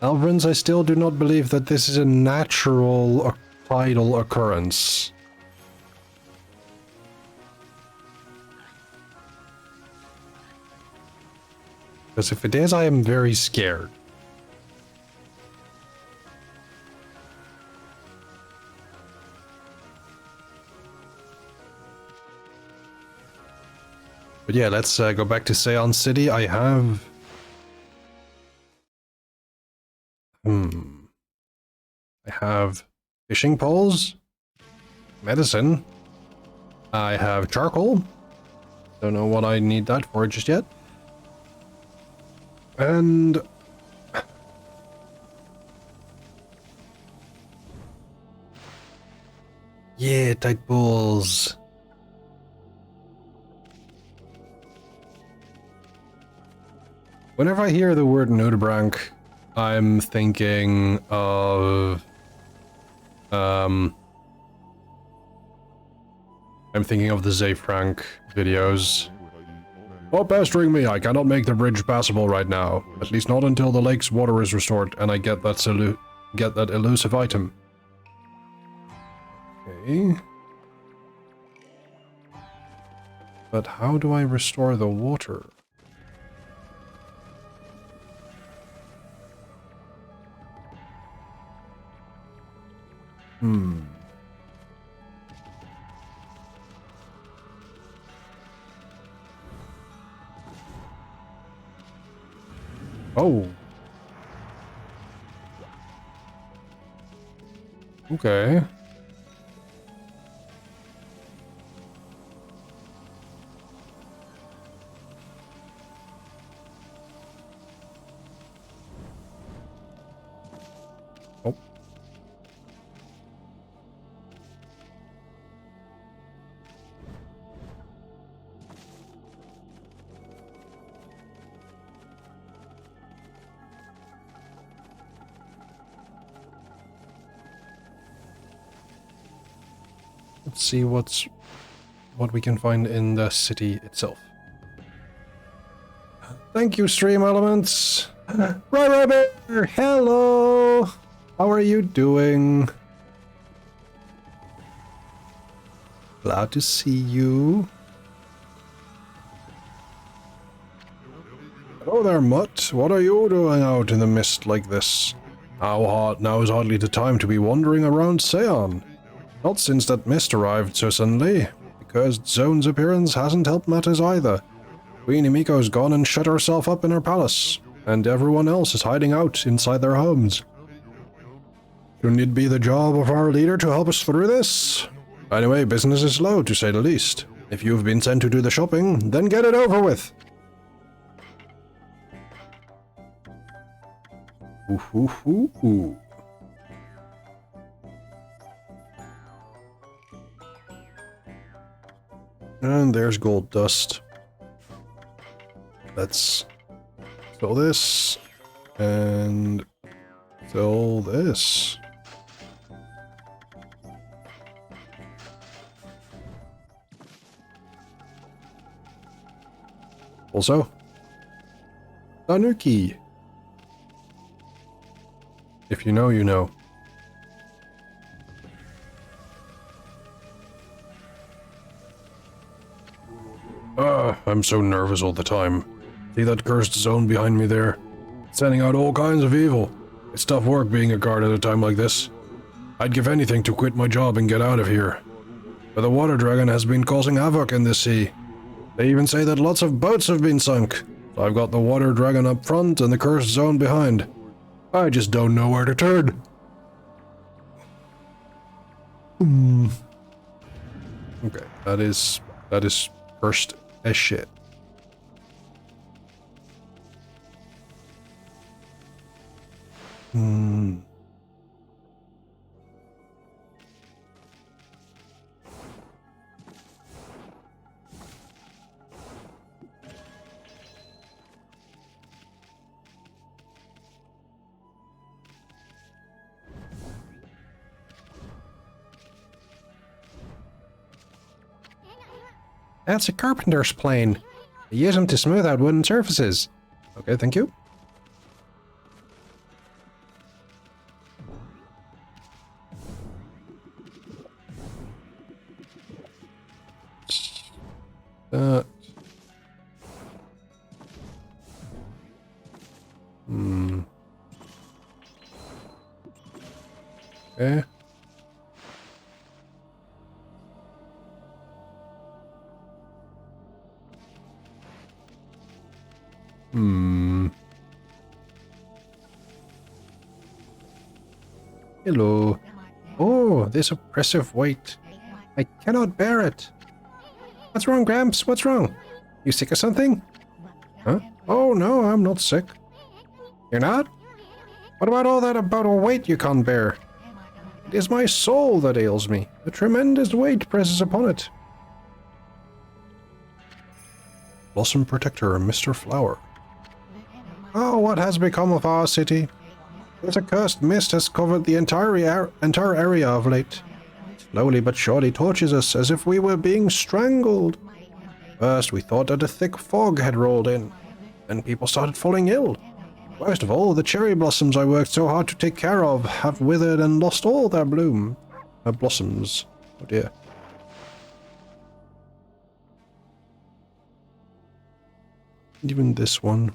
Alvrins, I still do not believe that this is a natural tidal occurrence. Because if it is, I am very scared. But yeah, let's go back to Seon City. I have... I have fishing poles, medicine, I have charcoal, don't know what I need that for just yet, and... yeah, tight balls. Whenever I hear the word Nudibranch, I'm thinking of... I'm thinking of the Zayfrank videos. Stop pestering me, I cannot make the bridge passable right now. At least not until the lake's water is restored and I get that elusive item. Okay. But how do I restore the water? Oh. Okay. Oh. Let's see what we can find in the city itself. Thank you, Stream Elements. Rabbit, hello. How are you doing? Glad to see you. Hello there, Mutt. What are you doing out in the mist like this? Now is hardly the time to be wandering around Seon. Not since that mist arrived so suddenly. Because Zone's appearance hasn't helped matters either. Queen Himiko's gone and shut herself up in her palace, and everyone else is hiding out inside their homes. Shouldn't it be the job of our leader to help us through this? Anyway, business is slow, to say the least. If you've been sent to do the shopping, then get it over with. Ooh, ooh, ooh, ooh. And there's gold dust. Let's fill this and fill this. Also, Tanuki. If you know, you know. I'm so nervous all the time. See that cursed zone behind me there? Sending out all kinds of evil. It's tough work being a guard at a time like this. I'd give anything to quit my job and get out of here. But the water dragon has been causing havoc in this sea. They even say that lots of boats have been sunk. So I've got the water dragon up front and the cursed zone behind. I just don't know where to turn. Okay, that is cursed as shit. That's a carpenter's plane. They use them to smooth out wooden surfaces. Okay, thank you. Okay. Hello. Oh, this oppressive weight. I cannot bear it. What's wrong, Gramps? What's wrong? You sick or something? Huh? Oh, no, I'm not sick. You're not? What about all that about a weight you can't bear? It is my soul that ails me. A tremendous weight presses upon it. Blossom Protector, Mr. Flower. Oh, what has become of our city? There's a cursed mist has covered the entire area of late. Slowly but surely tortures us as if we were being strangled. First, we thought that a thick fog had rolled in, and people started falling ill. Worst of all, the cherry blossoms I worked so hard to take care of have withered and lost all their bloom. Blossoms. Oh dear. Even this one.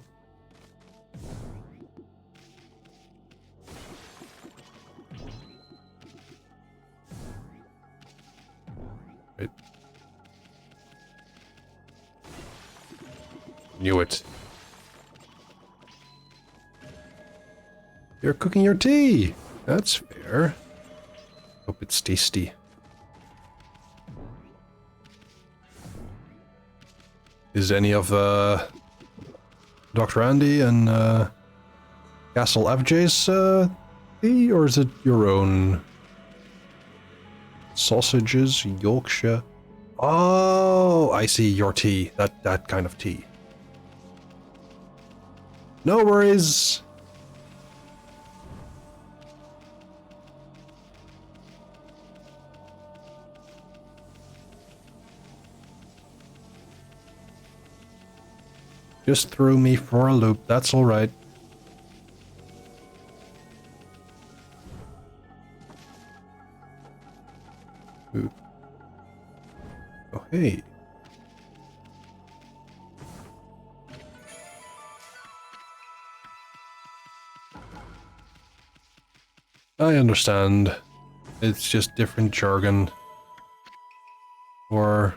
Right. Knew it. You're cooking your tea. That's fair. Hope it's tasty. Is any of Dr. Andy and Castle FJ's tea, or is it your own? Sausages, Yorkshire. Oh, I see your tea. That kind of tea. No worries. Just threw me for a loop, that's alright. Ooh. Oh, hey. I understand. It's just different jargon. Or,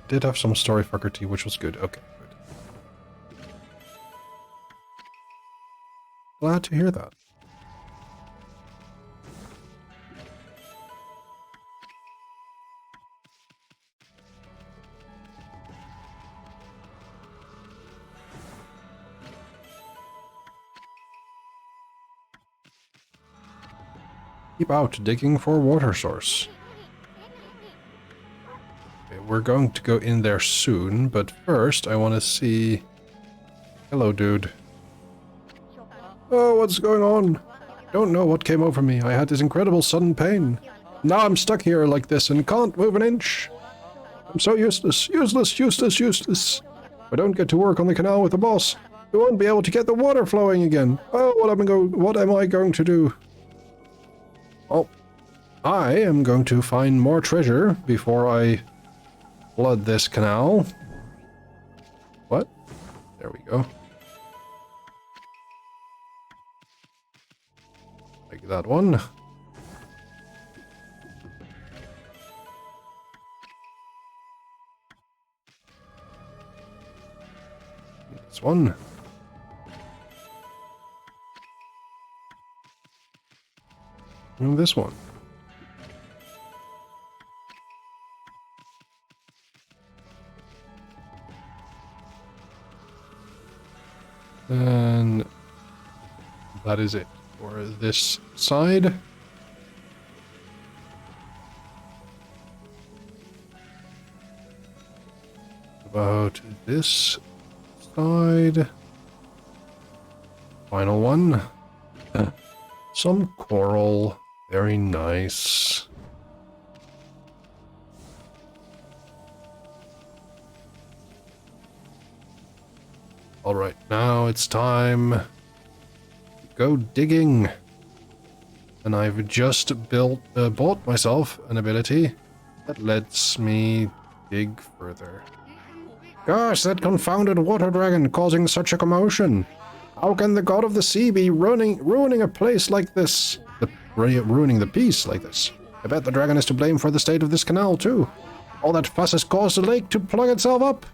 did have some story fucker tea, which was good. Okay, good. Glad to hear that. Keep out, digging for a water source. We're going to go in there soon, but first I want to see... Hello, dude. Oh, what's going on? Don't know what came over me. I had this incredible sudden pain. Now I'm stuck here like this and can't move an inch. I'm so useless, useless, useless, useless. I don't get to work on the canal with the boss. We won't be able to get the water flowing again. Oh, what am I going to do? Oh, I am going to find more treasure before I flood this canal. What? There we go. Like that one. This one. And this one. And that is it for this side. About this side. Final one. Some coral. Very nice. Alright, now it's time to go digging. And I've just bought myself an ability that lets me dig further. Gosh, that confounded water dragon causing such a commotion. How can the god of the sea be ruining a place like this? Ruining the peace like this? I bet the dragon is to blame for the state of this canal, too. All that fuss has caused the lake to plug itself up.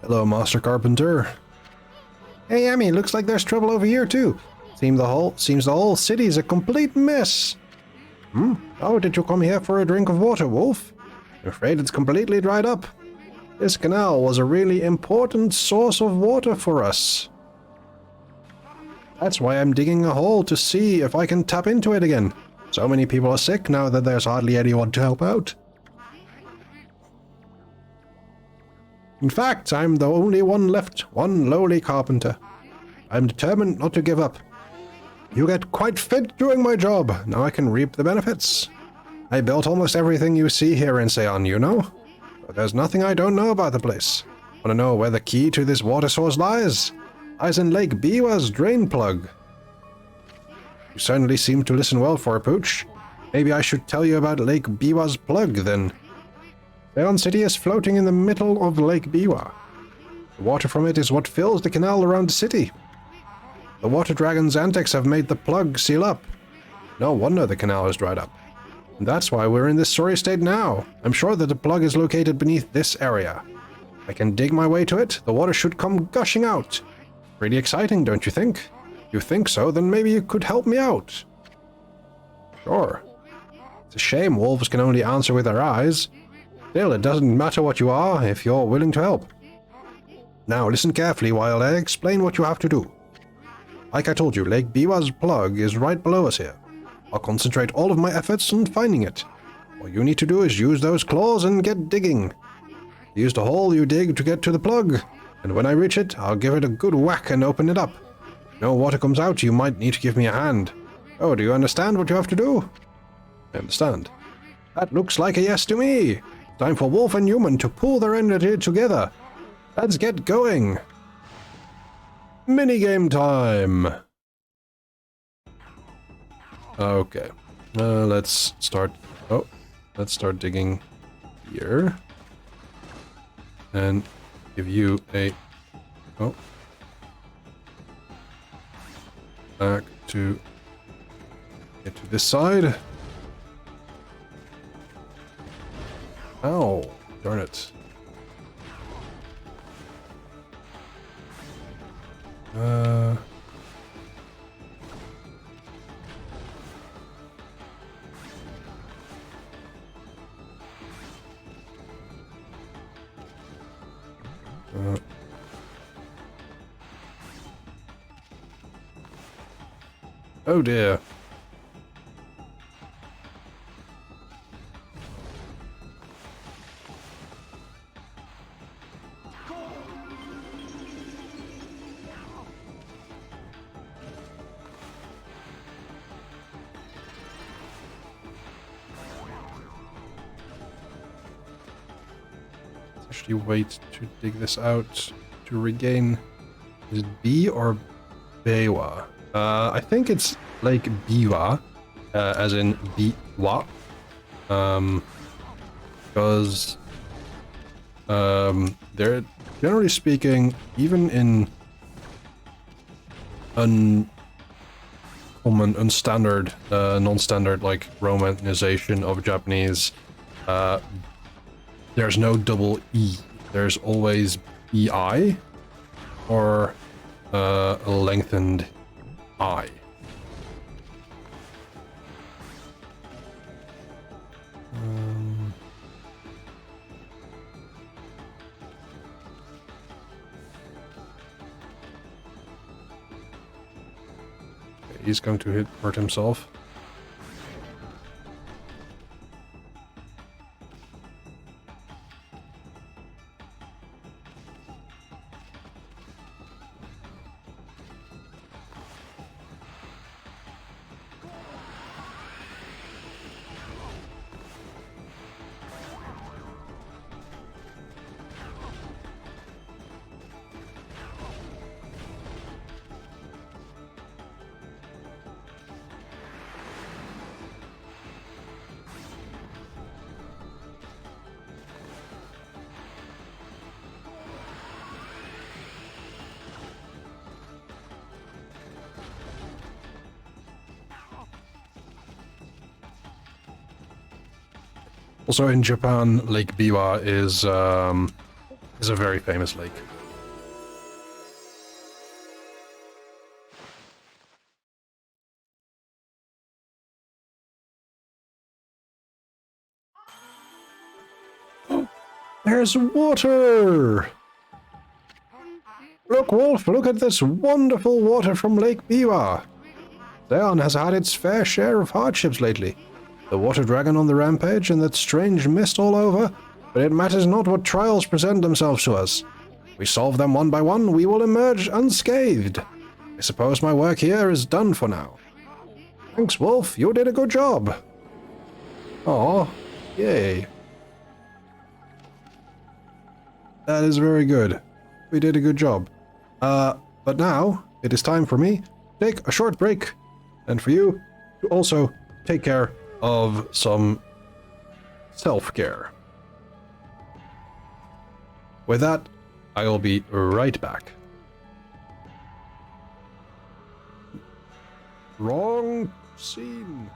Hello, Master Carpenter. Hey, Emmy, looks like there's trouble over here, too. Seems the whole city's a complete mess. Oh, did you come here for a drink of water, Wolf? I'm afraid it's completely dried up. This canal was a really important source of water for us. That's why I'm digging a hole to see if I can tap into it again. So many people are sick now that there's hardly anyone to help out. In fact, I'm the only one left, one lowly carpenter. I'm determined not to give up. You get quite fit doing my job. Now I can reap the benefits. I built almost everything you see here in Seon, you know? But there's nothing I don't know about the place. Want to know where the key to this water source lies? Lies in Lake Biwa's drain plug. You certainly seem to listen well for a pooch. Maybe I should tell you about Lake Biwa's plug, then. Seon City is floating in the middle of Lake Biwa. The water from it is what fills the canal around the city. The water dragon's antics have made the plug seal up. No wonder the canal has dried up. And that's why we're in this sorry state now. I'm sure that the plug is located beneath this area. I can dig my way to it. The water should come gushing out. Pretty exciting, don't you think? If you think so, then maybe you could help me out. Sure. It's a shame wolves can only answer with their eyes. Still, it doesn't matter what you are if you're willing to help. Now, listen carefully while I explain what you have to do. Like I told you, Lake Biwa's plug is right below us here. I'll concentrate all of my efforts on finding it. All you need to do is use those claws and get digging. Use the hole you dig to get to the plug, and when I reach it, I'll give it a good whack and open it up. If no water comes out, you might need to give me a hand. Oh, do you understand what you have to do? I understand. That looks like a yes to me. Time for Wolf and Human to pool their energy together. Let's get going. Minigame time. Okay. Let's start digging here. And give you a... Oh. Back to... Get to this side. Ow. Darn it. Oh dear. actually wait to dig this out to regain. Is it B or Bewa? I think it's Lake Biwa, as in Biwa. Because they're generally speaking, even in unstandard, non-standard like romanization of Japanese, there's no double E. There's always EI or a lengthened I. He's going to hurt himself. Also in Japan, Lake Biwa is a very famous lake. There's water! Look, Wolf, look at this wonderful water from Lake Biwa. Daon has had its fair share of hardships lately. The water dragon on the rampage and that strange mist all over, but it matters not what trials present themselves to us. We solve them one by one, we will emerge unscathed. I suppose my work here is done for now. Thanks, Wolf, you did a good job. Aw, yay. That is very good. We did a good job. But now, it is time for me to take a short break, and for you to also take care of some self-care. With that, I will be right back. Wrong scene.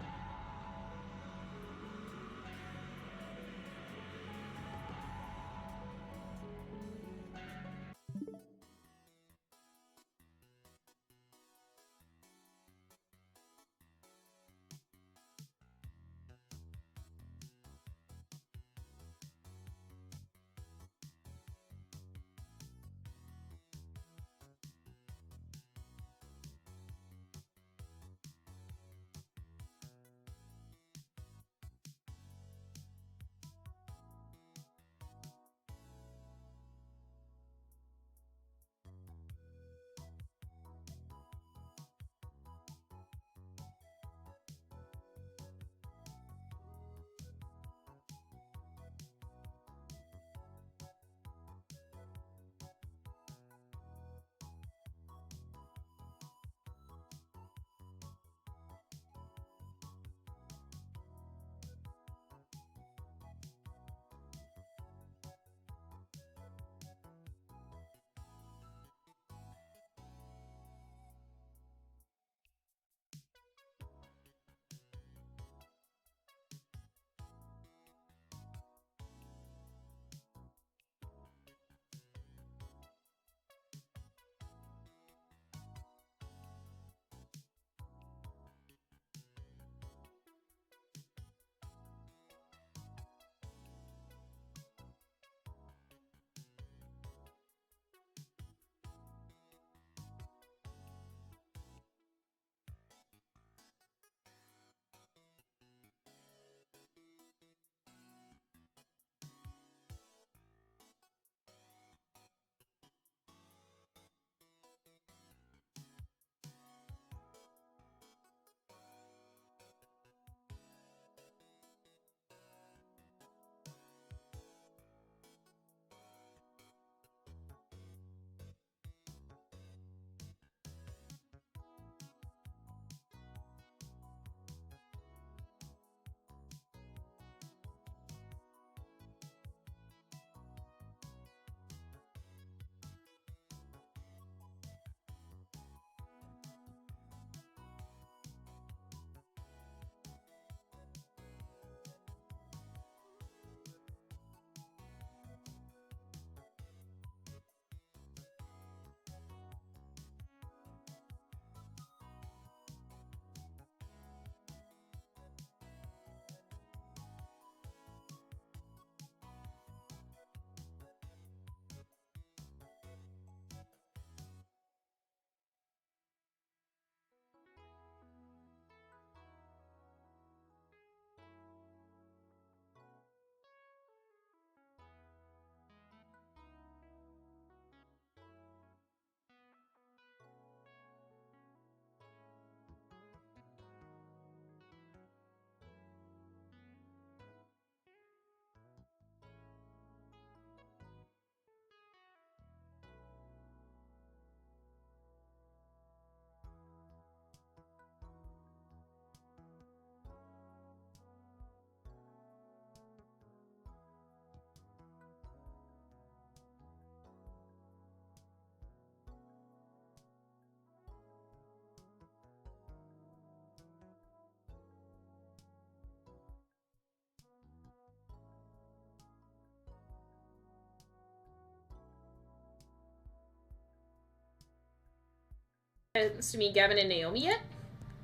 To meet Gavin and Naomi yet?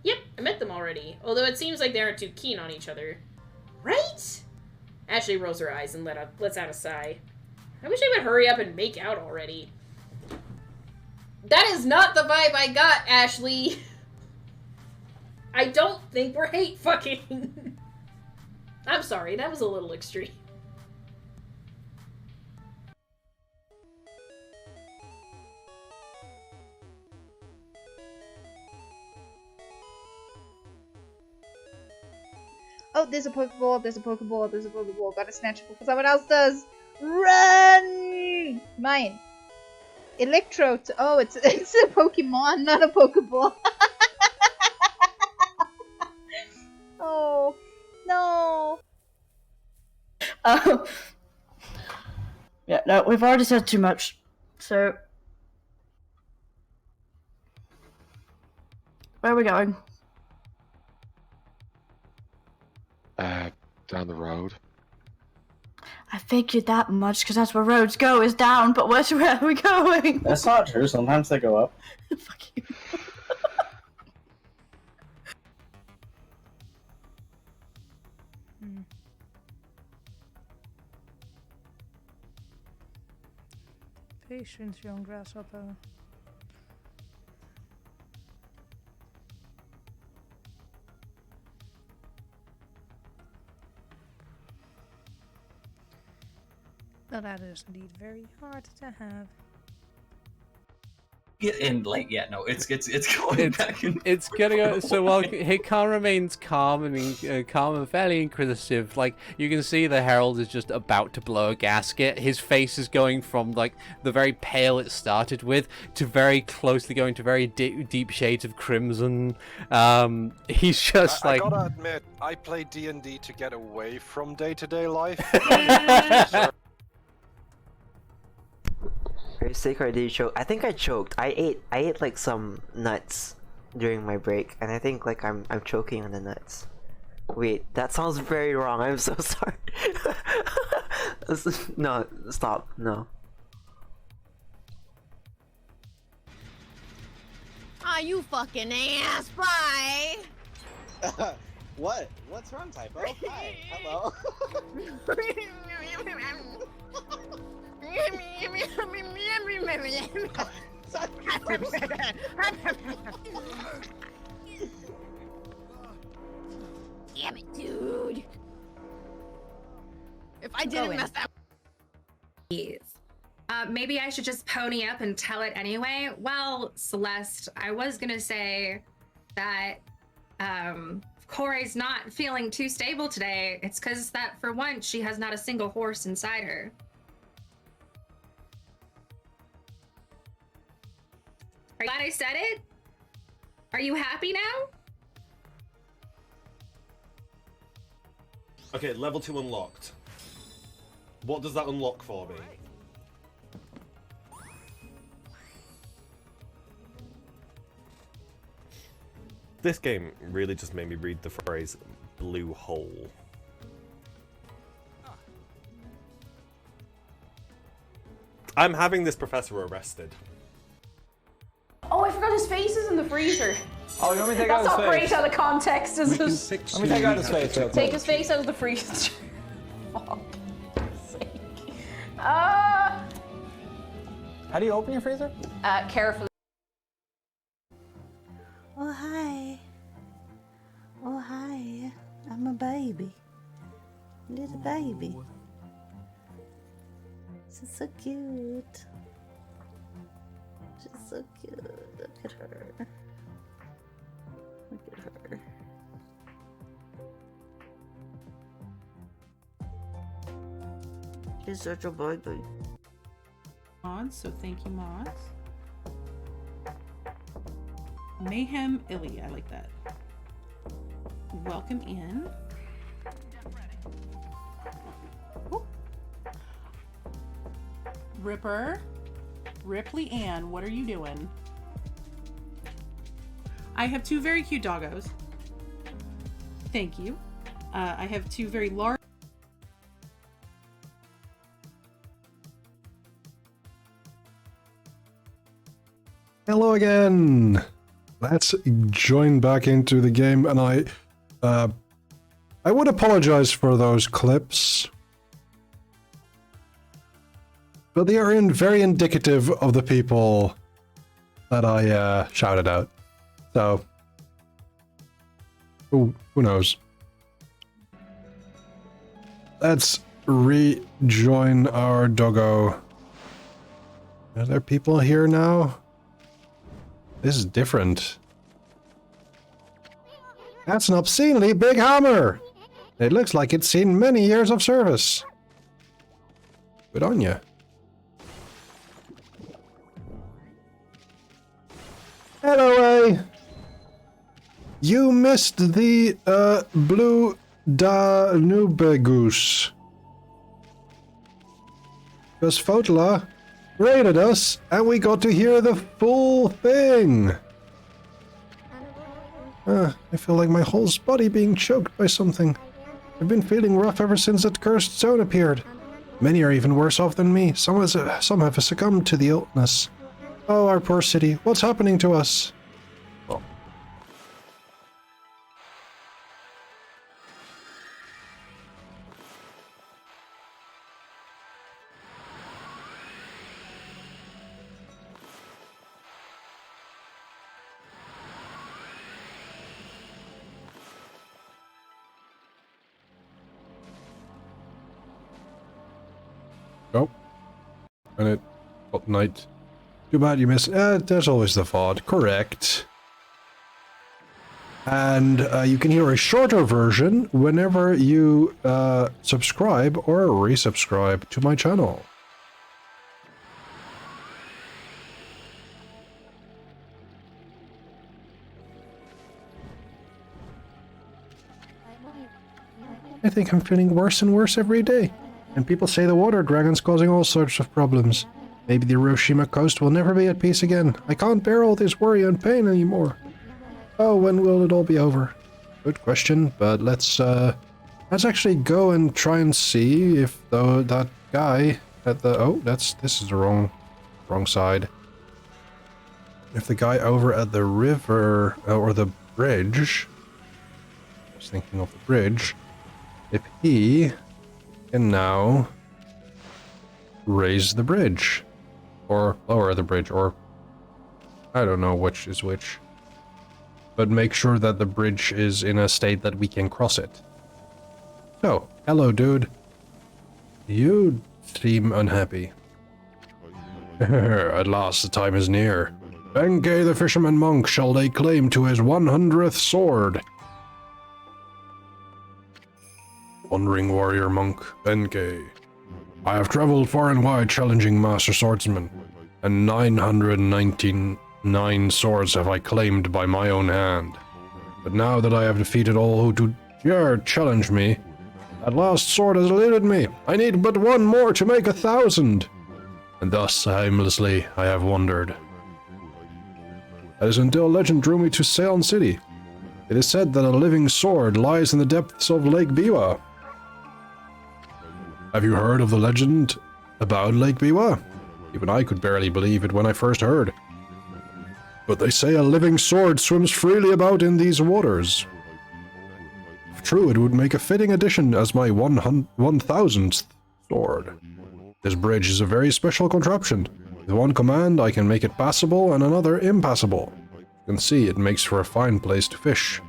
Yep, I met them already. Although it seems like they aren't too keen on each other. Right? Ashley rolls her eyes and lets out a sigh. I wish I would hurry up and make out already. That is not the vibe I got, Ashley. I don't think we're hate fucking. I'm sorry, that was a little extreme. Oh, there's a Pokeball, there's a Pokeball, there's a Pokeball. Gotta snatch it before someone else does. Run! Mine. Electro. Oh, it's a Pokemon, not a Pokeball. Oh, no. Yeah, no, we've already said too much. So, where are we going? Down the road. I figured that much because that's where roads go, is down, but where are we going? That's not true. Sometimes they go up. Fuck you. Patience, young grasshopper. Now that is indeed very hard to have. And like, yeah, no, it's going back. It's gonna go. So while Hikar remains calm and fairly inquisitive, like you can see the Herald is just about to blow a gasket. His face is going from like the very pale it started with to very closely going to very deep shades of crimson. He's just I like. gotta admit, I play D&D to get away from day-to-day life. Are you sick or did you choke? I think I choked. I ate like some nuts during my break, and I think like I'm choking on the nuts. Wait, that sounds very wrong. I'm so sorry. No, stop. No. Ah, you fucking ass. Bye. What? What's wrong, Typo? Hi. Hello. Damn it, dude. If I didn't mess that. Maybe I should just pony up and tell it anyway. Well, Celeste, I was gonna say that Corey's not feeling too stable today. It's because that for once she has not a single horse inside her. Are you glad I said it? Are you happy now? Okay, level 2 unlocked. What does that unlock for me? This game really just made me read the phrase blue hole. I'm having this professor arrested. Oh, I forgot his face is in the freezer. Oh, you want me to take out his face? That's not great out of context, is it? Let me take out his face. Take his face out of the freezer. Fuck's sake. How do you open your freezer? Carefully. Oh, hi. Oh, hi. I'm a baby. Little baby. She's so cute. She's so cute. Look at her. Look at her. She's such a baby. Mods, so thank you, mods. Mayhem Illy, I like that. Welcome in. Ooh. Ripper. Ripley Ann, what are you doing? I have two very cute doggos. Thank you. I have two very large. Hello again! let's join back into the game, and I would apologize for those clips, but they are very indicative of the people that I shouted out. So, who knows? Let's rejoin our doggo. Are there people here now? This is different. That's an obscenely big hammer! It looks like it's seen many years of service. Good on ya. Hello, you missed the blue Danube goose. Because Fotla raided us, and we got to hear the full thing. I feel like my whole body being choked by something. I've been feeling rough ever since that cursed zone appeared. Many are even worse off than me. Some have succumbed to the illness. Oh, our poor city. What's happening to us? Oh. Oh. And it got night. Too bad you missed. There's always the VOD. Correct. And you can hear a shorter version whenever you subscribe or resubscribe to my channel. I think I'm feeling worse and worse every day. And people say the water dragon's causing all sorts of problems. Maybe the Hiroshima coast will never be at peace again. I can't bear all this worry and pain anymore. Oh, when will it all be over? Good question, but let's actually go and try and see if that guy at the... Oh, this is the wrong side. If the guy over at the river, or the bridge... I was thinking of the bridge. If he can now raise the bridge. Or lower the bridge, or I don't know which is which. But make sure that the bridge is in a state that we can cross it. So, hello dude. You seem unhappy. At last the time is near. Benkei the fisherman monk shall lay claim to his 100th sword. Wandering warrior monk, Benkei. I have traveled far and wide challenging master swordsmen, and 999 swords have I claimed by my own hand. But now that I have defeated all who dare challenge me, that last sword has eluded me. I need but one more to make 1,000. And thus, aimlessly, I have wandered. That is until legend drew me to Ceylon City. It is said that a living sword lies in the depths of Lake Biwa. Have you heard of the legend about Lake Biwa? Even I could barely believe it when I first heard. But they say a living sword swims freely about in these waters. If true, it would make a fitting addition as my 1,000th sword. This bridge is a very special contraption. With one command, I can make it passable and another impassable. You can see it makes for a fine place to fish.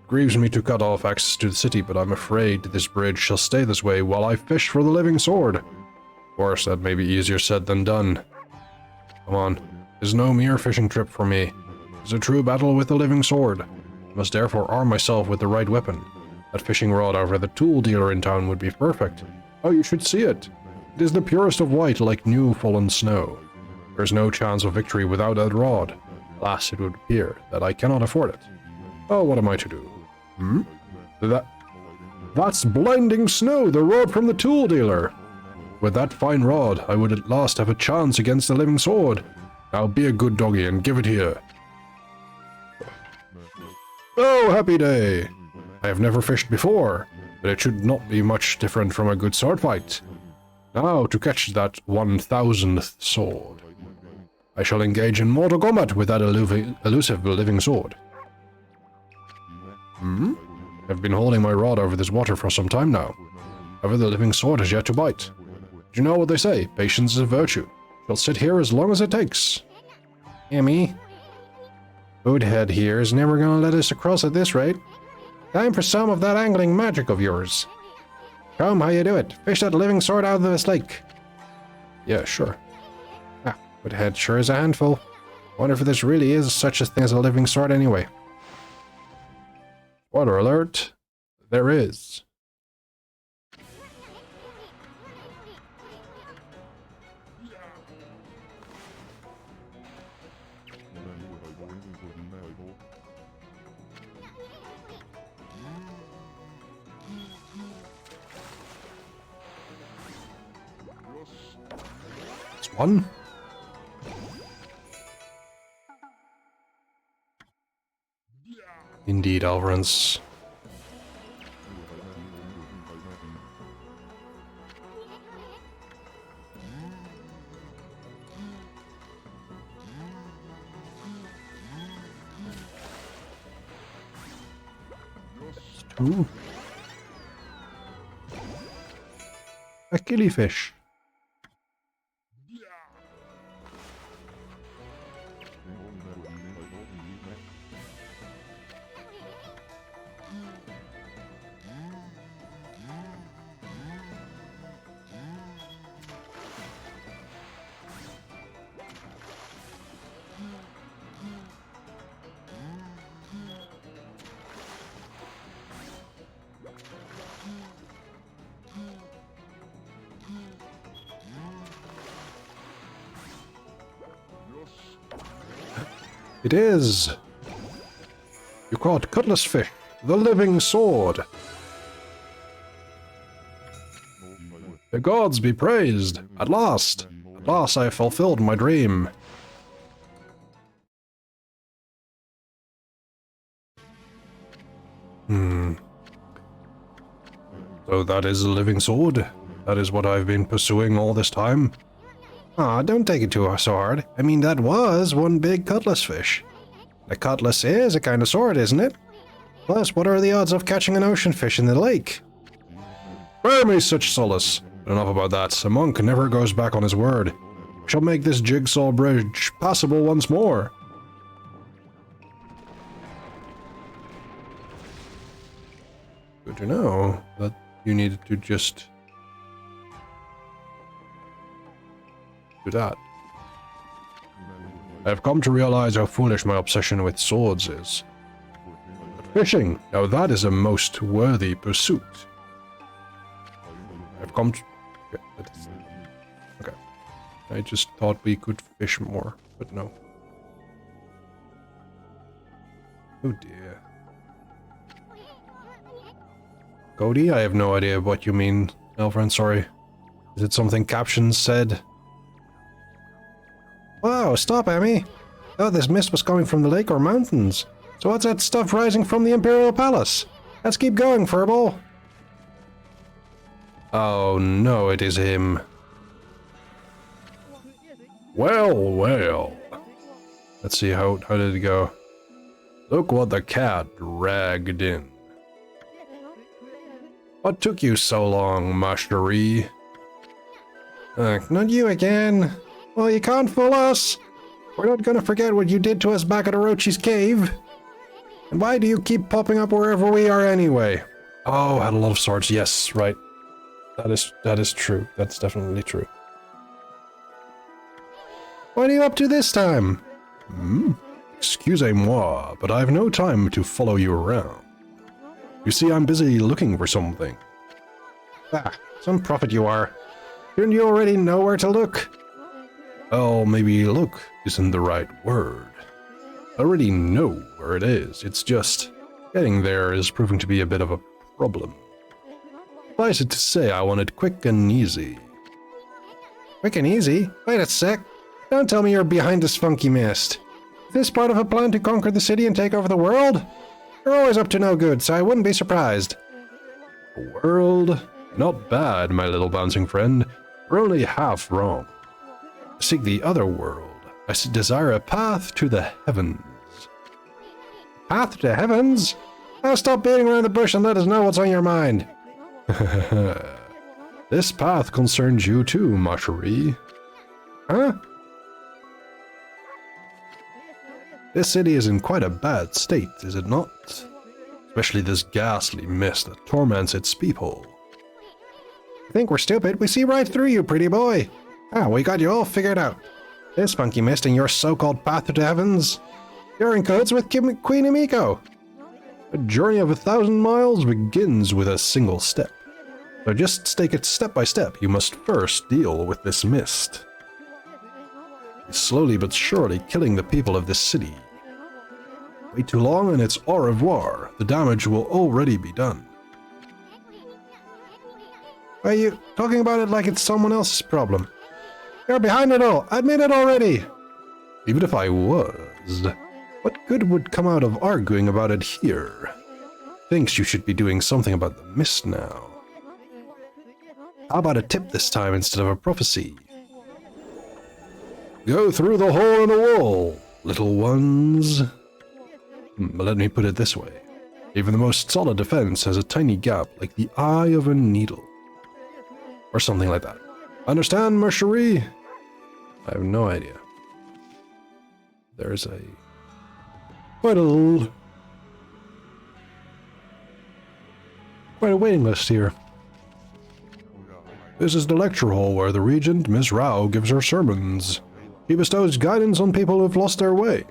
Grieves me to cut off access to the city, but I'm afraid this bridge shall stay this way while I fish for the living sword. Of course, that may be easier said than done. Come on, it is no mere fishing trip for me. It is a true battle with the living sword. I must therefore arm myself with the right weapon. That fishing rod over the tool dealer in town would be perfect. Oh, you should see it. It is the purest of white, like new fallen snow. There is no chance of victory without that rod. Alas, it would appear that I cannot afford it. Oh, what am I to do? That's blinding snow, the rod from the tool dealer. With that fine rod, I would at last have a chance against the living sword. Now be a good doggy and give it here. Oh, happy day! I have never fished before, but it should not be much different from a good sword fight. Now to catch that 1,000th sword. I shall engage in mortal combat with that elusive living sword. Hmm? I've been holding my rod over this water for some time now. However, the living sword has yet to bite. Do you know what they say? Patience is a virtue. She'll sit here as long as it takes. Emmy. Foodhead here is never gonna let us across at this rate. Time for some of that angling magic of yours. Show 'em how you do it. Fish that living sword out of this lake. Yeah, sure. Ah, Foodhead sure is a handful. Wonder if this really is such a thing as a living sword anyway. Spoiler alert. There is. One. Indeed, Alvarez. Two. A killifish. It is! You caught cutlass fish, the living sword! The gods be praised! At last! At last I have fulfilled my dream. So that is a living sword? That is what I've been pursuing all this time? Aw, don't take it too so hard. I mean, that was one big cutlass fish. A cutlass is a kind of sword, isn't it? Plus, what are the odds of catching an ocean fish in the lake? Spare me such solace. But enough about that. A monk never goes back on his word. I shall make this jigsaw bridge passable once more. Good to know that you needed to just do that. I have come to realize how foolish my obsession with swords is. But fishing, now that is a most worthy pursuit. I've come to... Okay. I just thought we could fish more, but no. Oh dear. Cody, I have no idea what you mean, Elfren, sorry. Is it something captions said? Wow, stop, Emmy! Oh, this mist was coming from the lake or mountains. So what's that stuff rising from the Imperial Palace? Let's keep going, Furball. Oh no, it is him. Well, well. Let's see, how did it go? Look what the cat dragged in. What took you so long, Mastery? Not you again. Well, you can't fool us. We're not gonna forget what you did to us back at Orochi's cave. And why do you keep popping up wherever we are anyway? Oh, had a lot of swords. Yes, right. That is true. That's definitely true. What are you up to this time? Excusez-moi, but I have no time to follow you around. You see, I'm busy looking for something. Ah, some prophet you are. Shouldn't you already know where to look? Oh, maybe look isn't the right word. I already know where it is. It's just getting there is proving to be a bit of a problem. Suffice it to say, I want it quick and easy. Quick and easy? Wait a sec. Don't tell me you're behind this funky mist. Is this part of a plan to conquer the city and take over the world? You're always up to no good, so I wouldn't be surprised. The world? Not bad, my little bouncing friend. You're only half wrong. Seek the other world. desire a path to the heavens. Path to the heavens? Now stop beating around the bush and let us know what's on your mind. This path concerns you too, ma chérie. Huh? This city is in quite a bad state, is it not? Especially this ghastly mist that torments its people. You think we're stupid? We see right through you, pretty boy. We got you all figured out. This funky mist and your so-called path to the heavens. You're in cahoots with Queen Emiko. A journey of 1,000 miles begins with a single step. So just take it step by step. You must first deal with this mist. It's slowly but surely killing the people of this city. Wait too long and it's au revoir. The damage will already be done. Why are you talking about it like it's someone else's problem? You're behind it all. Admit it already. Even if I was, what good would come out of arguing about it here? Thinks you should be doing something about the mist now. How about a tip this time instead of a prophecy? Go through the hole in the wall, little ones. Let me put it this way. Even the most solid defense has a tiny gap like the eye of a needle. Or something like that. Understand, ma chérie? I have no idea. There's quite a waiting list here. This is the lecture hall where the regent, Miss Rao, gives her sermons. She bestows guidance on people who've lost their way.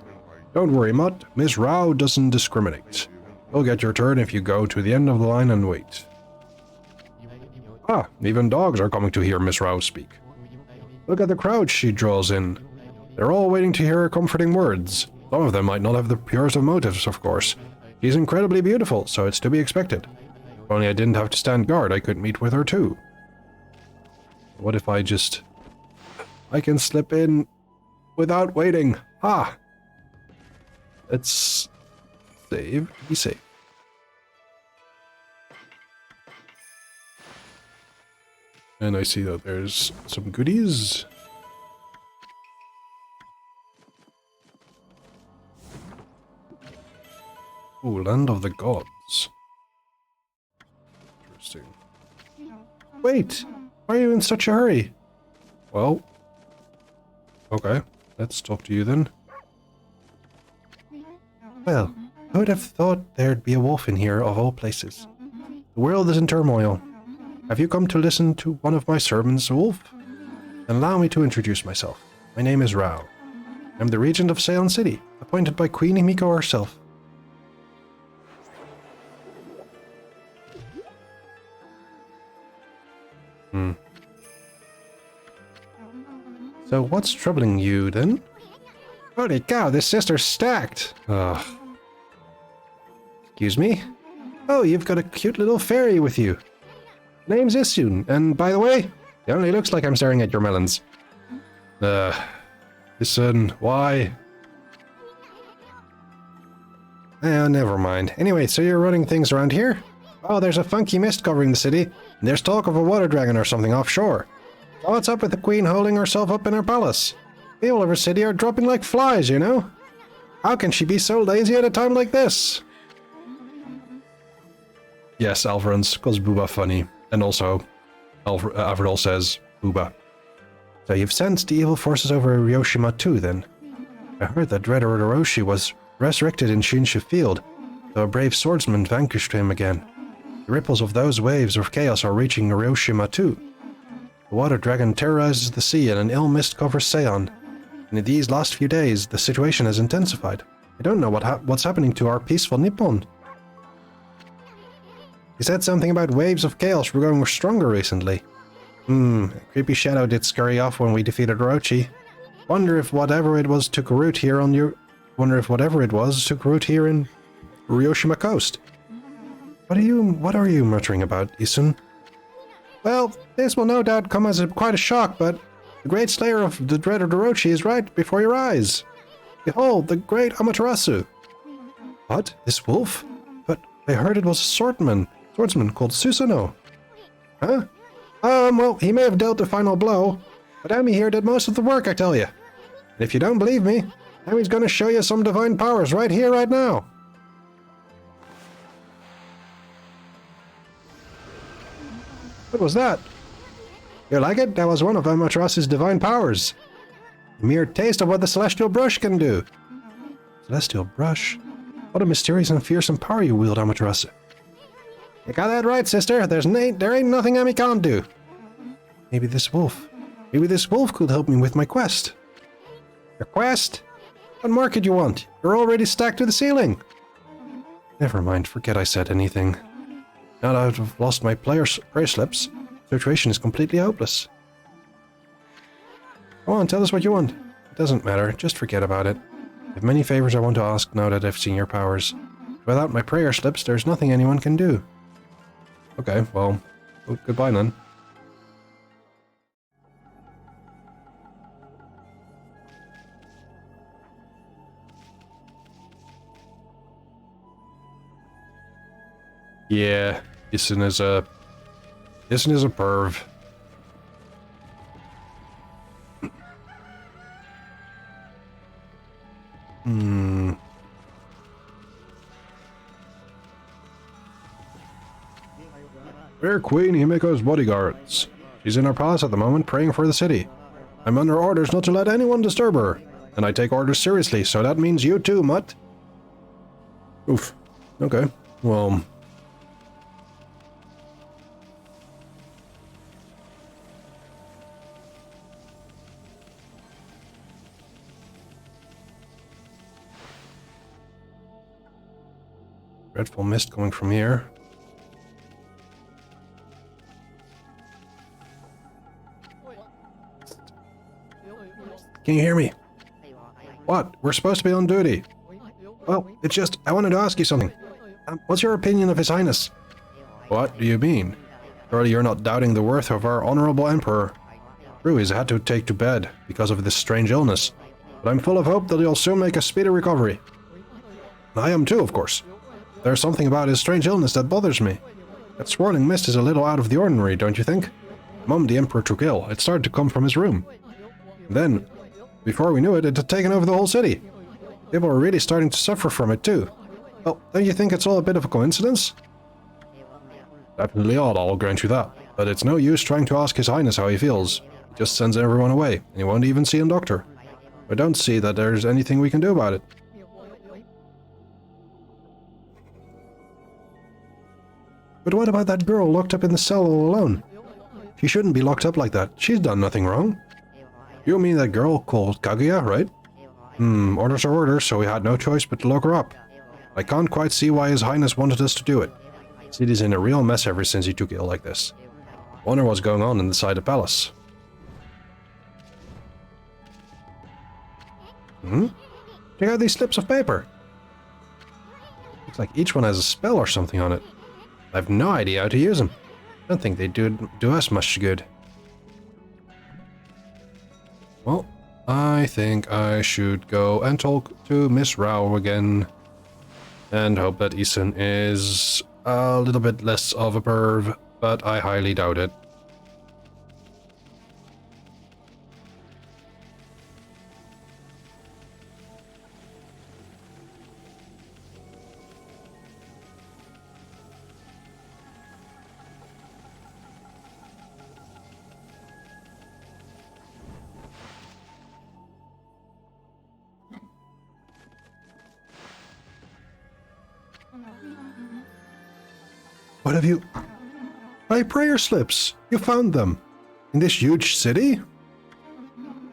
Don't worry, Mutt. Miss Rao doesn't discriminate. You'll get your turn if you go to the end of the line and wait. Even dogs are coming to hear Miss Rao speak. Look at the crowd she draws in. They're all waiting to hear her comforting words. Some of them might not have the purest of motives, of course. She's incredibly beautiful, so it's to be expected. If only I didn't have to stand guard, I could meet with her too. What if I can slip in without waiting? Let's save. Be safe. And I see that there's some goodies. Ooh, Land of the Gods. Interesting. Wait! Why are you in such a hurry? Well... Okay, let's talk to you then. Well, I would have thought there'd be a wolf in here of all places. The world is in turmoil. Have you come to listen to one of my sermons, Wolf? Then allow me to introduce myself. My name is Rao. I'm the regent of Ceylon City, appointed by Queen Emiko herself. So what's troubling you, then? Holy cow, this sister's stacked! Ugh. Excuse me? Oh, you've got a cute little fairy with you. Name's Isun, and by the way, it only looks like I'm staring at your melons. Isun, why? Oh, never mind. Anyway, so you're running things around here? Oh, there's a funky mist covering the city, and there's talk of a water dragon or something offshore. So what's up with the queen holding herself up in her palace? People of her city are dropping like flies, you know? How can she be so lazy at a time like this? Yes, Alvarans, calls Booba funny. And also, Averdal says, Booba. So you've sensed the evil forces over Ryoshima too, then? I heard that Dread Orochi was resurrected in Shinshu Field, though a brave swordsman vanquished him again. The ripples of those waves of chaos are reaching Ryoshima too. The water dragon terrorizes the sea and an ill mist covers Seon. And in these last few days, the situation has intensified. I don't know what's happening to our peaceful Nippon. He said something about waves of chaos were growing stronger recently. A creepy shadow did scurry off when we defeated Orochi. Wonder if whatever it was took root here in Ryoshima Coast. What are you muttering about, Isun? Well, this will no doubt come as quite a shock, but the great slayer of the dreaded Orochi is right before your eyes. Behold, the great Amaterasu. What? This wolf? But I heard it was a swordsman called Susanoo. Huh? Well, he may have dealt the final blow, but Amy here did most of the work, I tell you. If you don't believe me, now he's going to show you some divine powers right here, right now. What was that? You like it? That was one of Amateras's divine powers. A mere taste of what the Celestial Brush can do. Celestial Brush? What a mysterious and fearsome power you wield, Amaterasu. You got that right, sister. There ain't nothing Ami can't do. Maybe this wolf could help me with my quest. Your quest? What more could you want? You're already stacked to the ceiling. Never mind, forget I said anything. Now that I've lost my prayer slips, the situation is completely hopeless. Come on, tell us what you want. It doesn't matter, just forget about it. I have many favors I want to ask now that I've seen your powers. Without my prayer slips, there's nothing anyone can do. Okay, well, goodbye then. Yeah, Isin is a perv. We're Queen Himiko's bodyguards. She's in our palace at the moment, praying for the city. I'm under orders not to let anyone disturb her, and I take orders seriously, so that means you too, Mutt. Oof. Okay, well... Dreadful mist coming from here. Can you hear me? What? We're supposed to be on duty. Well, it's just, I wanted to ask you something. What's your opinion of His Highness? What do you mean? Surely you're not doubting the worth of our honorable Emperor. True, he's had to take to bed because of this strange illness, but I'm full of hope that he'll soon make a speedy recovery. I am too, of course. There's something about his strange illness that bothers me. That swirling mist is a little out of the ordinary, don't you think? The moment the Emperor took ill, it started to come from his room. And then, before we knew it, it had taken over the whole city. People were really starting to suffer from it too. Well, don't you think it's all a bit of a coincidence? Definitely odd, I'll grant you that. But it's no use trying to ask His Highness how he feels. He just sends everyone away, and he won't even see a doctor. I don't see that there's anything we can do about it. But what about that girl locked up in the cell all alone? She shouldn't be locked up like that. She's done nothing wrong. You mean that girl called Kaguya, right? Orders are orders, so we had no choice but to lock her up. I can't quite see why His Highness wanted us to do it. The city's in a real mess ever since he took ill like this. Wonder what's going on inside the palace. Check out these slips of paper. Looks like each one has a spell or something on it. I have no idea how to use them. I don't think they do us much good. Well, I think I should go and talk to Miss Rao again. And hope that Isin is a little bit less of a perv, but I highly doubt it. What have you... My prayer slips! You found them! In this huge city?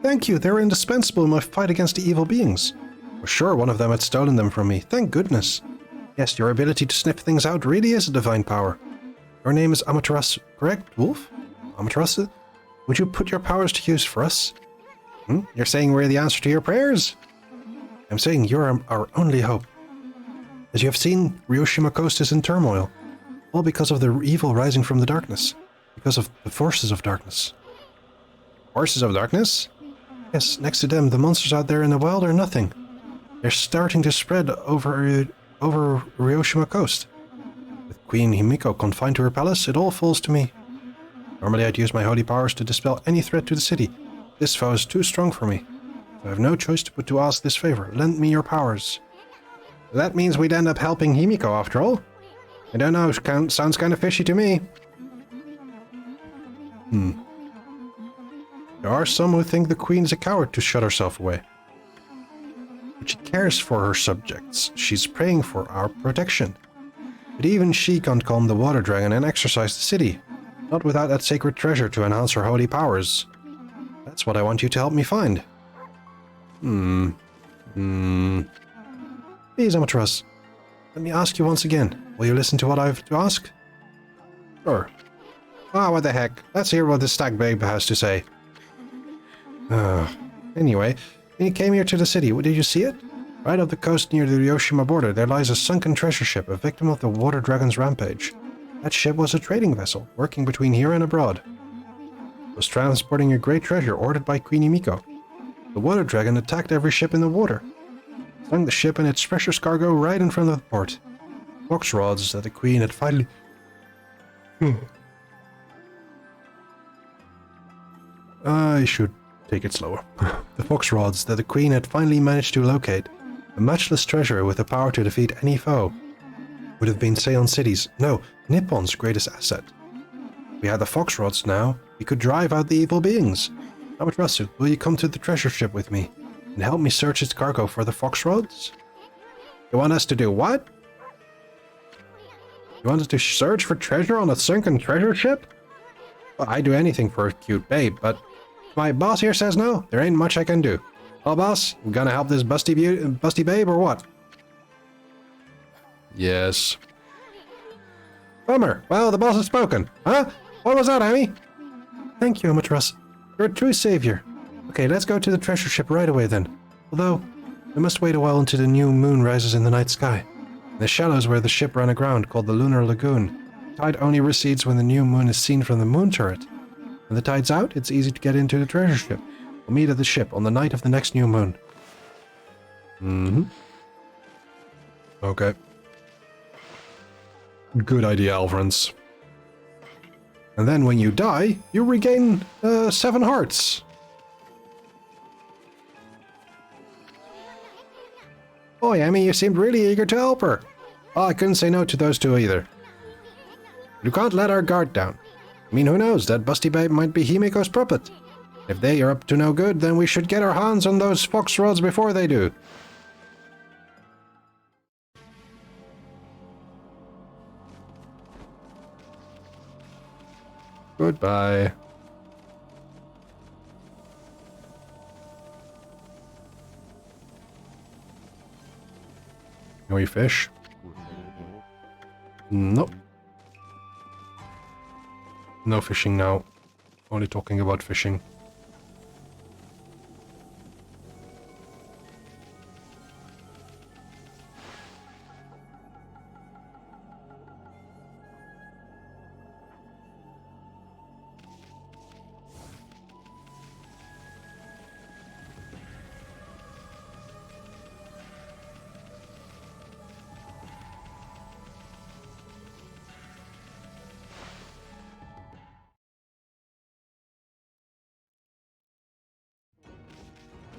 Thank you, they were indispensable in my fight against the evil beings. I was sure one of them had stolen them from me, thank goodness. Yes, your ability to sniff things out really is a divine power. Your name is Amaterasu, correct, Wolf? Amaterasu? Would you put your powers to use for us? You're saying we're the answer to your prayers? I'm saying you're our only hope. As you have seen, Ryoshima Coast is in turmoil. All because of the evil rising from the darkness. Because of the forces of darkness. Forces of darkness? Yes, next to them, the monsters out there in the wild are nothing. They're starting to spread over Ryoshima Coast. With Queen Himiko confined to her palace, it all falls to me. Normally I'd use my holy powers to dispel any threat to the city. This foe is too strong for me. I have no choice but to ask this favor. Lend me your powers. That means we'd end up helping Himiko after all. I don't know, sounds kind of fishy to me. There are some who think the queen is a coward to shut herself away. But she cares for her subjects. She's praying for our protection. But even she can't calm the water dragon and exorcise the city. Not without that sacred treasure to enhance her holy powers. That's what I want you to help me find. Please, Amaterasu. Let me ask you once again. Will you listen to what I have to ask? Sure. What the heck. Let's hear what the stag babe has to say. Anyway, when you came here to the city, did you see it? Right up the coast near the Ryoshima border, there lies a sunken treasure ship, a victim of the water dragon's rampage. That ship was a trading vessel, working between here and abroad. It was transporting a great treasure ordered by Queen Himiko. The water dragon attacked every ship in the water. Sunk the ship and its precious cargo right in front of the port. Fox rods that the queen had finally... I should take it slower. The fox rods that the queen had finally managed to locate. A matchless treasure with the power to defeat any foe. Would have been Seion City's, no, Nippon's greatest asset. We had the fox rods now. We could drive out the evil beings. Amaterasu, will you come to the treasure ship with me and help me search its cargo for the fox rods? You want us to do what? You want us to search for treasure on a sunken treasure ship? Well, I'd do anything for a cute babe, but my boss here says no, there ain't much I can do. Well, boss, you gonna help this busty babe or what? Yes. Bummer. Well, the boss has spoken. Huh? What was that, Amy? Thank you, Amaterasu. You're a true savior. Okay, let's go to the treasure ship right away then. Although, we must wait a while until the new moon rises in the night sky. In the shallows where the ship ran aground, called the Lunar Lagoon, the tide only recedes when the new moon is seen from the moon turret. When the tide's out, it's easy to get into the treasure ship. We'll meet at the ship on the night of the next new moon. Okay. Good idea, Alvarez. And then when you die, you regain 7 hearts. Oh, Amy, you seemed really eager to help her. Oh, I couldn't say no to those two either. You can't let our guard down. I mean, who knows, that busty babe might be Himiko's puppet. If they are up to no good, then we should get our hands on those fox rods before they do. Goodbye. Can we fish? Nope. No fishing now. Only talking about fishing.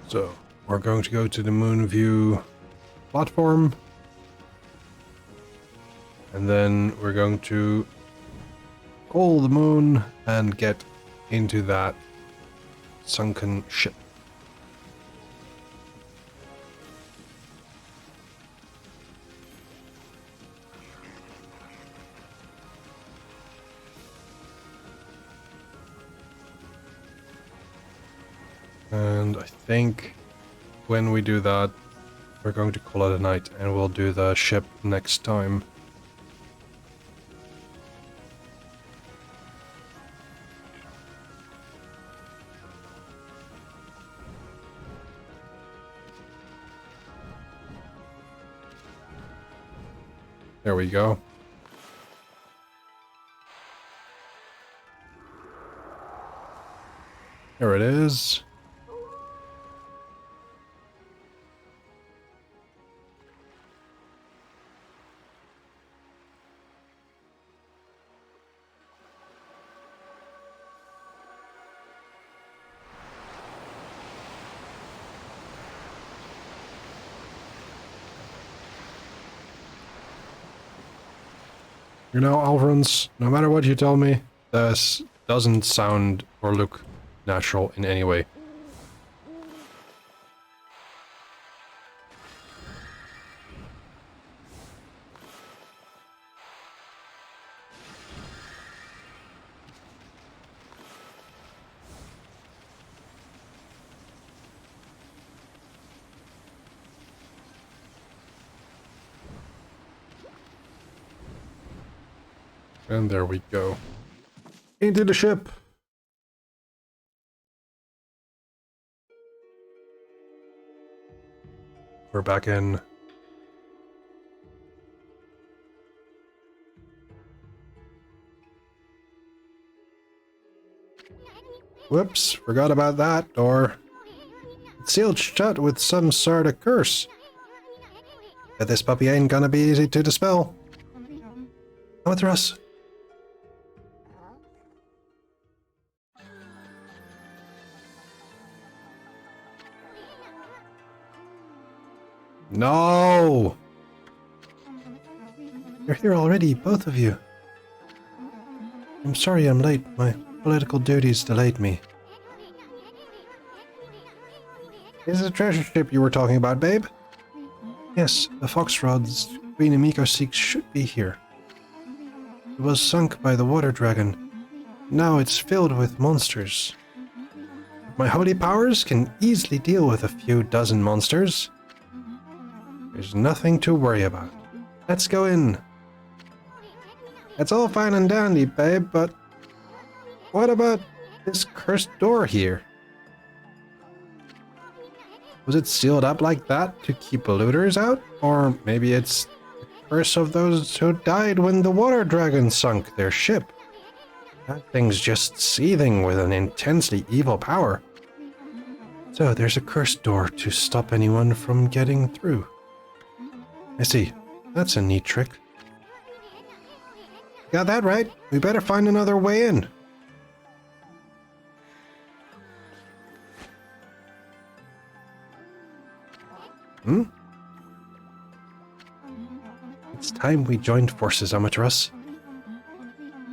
So, we're going to go to the Moonview platform. And then we're going to call the moon and get into that sunken ship. And I think when we do that, we're going to call it a night and we'll do the ship next time. There we go. There it is. You know, Alvrons, no matter what you tell me, this doesn't sound or look natural in any way. And there we go. Into the ship! We're back in. Whoops, forgot about that door. It's sealed shut with some sort of curse. But this puppy ain't gonna be easy to dispel. Come with us. No! You're here already, both of you. I'm sorry I'm late. My political duties delayed me. Is it a treasure ship you were talking about, babe? Yes, the Foxrods Queen Emiko seeks should be here. It was sunk by the water dragon. Now it's filled with monsters. My holy powers can easily deal with a few dozen monsters. There's nothing to worry about. Let's go in. It's all fine and dandy, babe, but what about this cursed door here? Was it sealed up like that to keep looters out? Or maybe it's the curse of those who died when the water dragon sunk their ship. That thing's just seething with an intensely evil power. So there's a cursed door to stop anyone from getting through. I see. That's a neat trick. Got that right. We better find another way in. It's time we joined forces, Amaterasu.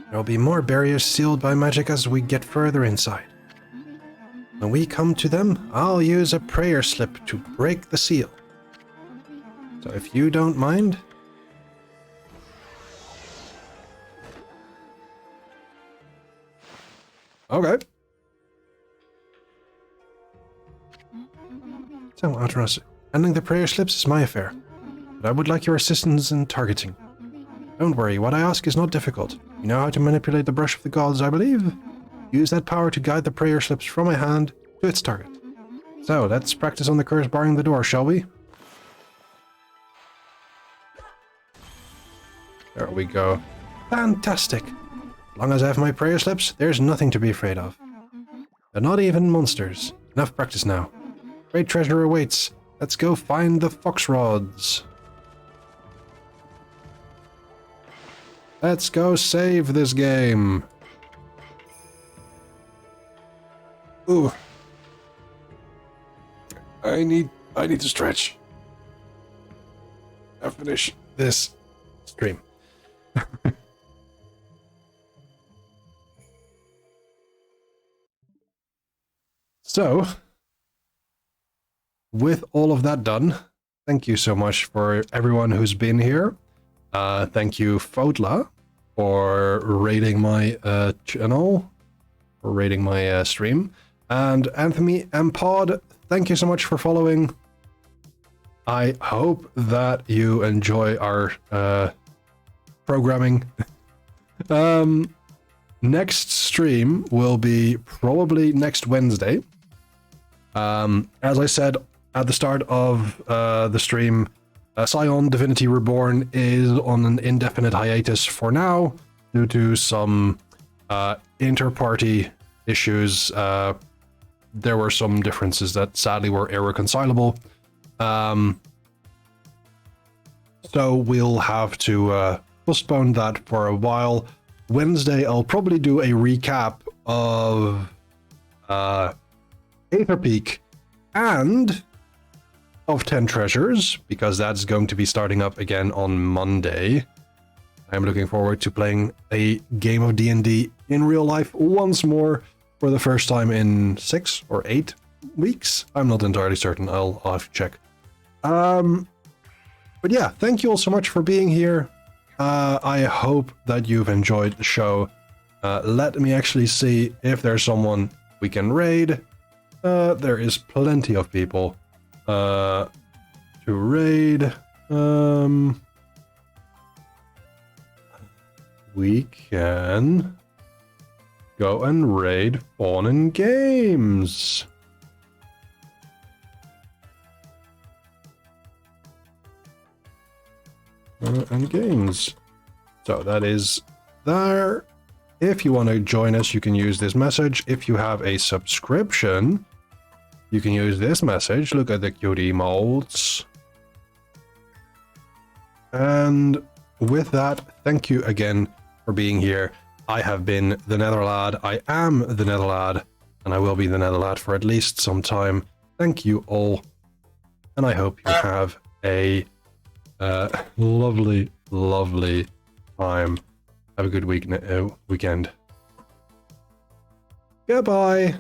There'll be more barriers sealed by magic as we get further inside. When we come to them, I'll use a prayer slip to break the seal. So if you don't mind... Okay. So, Amaterasu, handling the prayer slips is my affair, but I would like your assistance in targeting. Don't worry, what I ask is not difficult. You know how to manipulate the brush of the gods, I believe? Use that power to guide the prayer slips from my hand to its target. So, let's practice on the curse barring the door, shall we? There we go. Fantastic! As long as I have my prayer slips, there's nothing to be afraid of. They're not even monsters. Enough practice now. Great treasure awaits. Let's go find the Foxrods. Let's go save this game. Ooh. I need to stretch. I'll finish this stream. So, with all of that done, thank you so much for everyone who's been here. Thank you, Fodla, for rating my channel, for rating my stream. And Anthony and Pod, thank you so much for following. I hope that you enjoy our programming. Next stream will be probably next Wednesday. As I said at the start of the stream, Scion Divinity Reborn is on an indefinite hiatus for now due to some inter-party issues. There were some differences that sadly were irreconcilable. So we'll have to postpone that for a while. Wednesday, I'll probably do a recap of Aether Peak and of 10 Treasures, because that's going to be starting up again on Monday. I'm looking forward to playing a game of D&D in real life once more for the first time in 6 or 8 weeks. I'm not entirely certain. I'll have to check. But yeah, thank you all so much for being here. I hope that you've enjoyed the show. Let me actually see if there's someone we can raid. There is plenty of people to raid. We can go and raid Fawn and Games. And games. So that is there. If you want to join us, you can use this message. If you have a subscription, you can use this message. Look at the cutie molds. And with that, thank you again for being here. I have been the Netherlad. I am the Netherlad, and I will be the Netherlad for at least some time. Thank you all, and I hope you have a lovely, lovely time. Have a good weekend. Goodbye.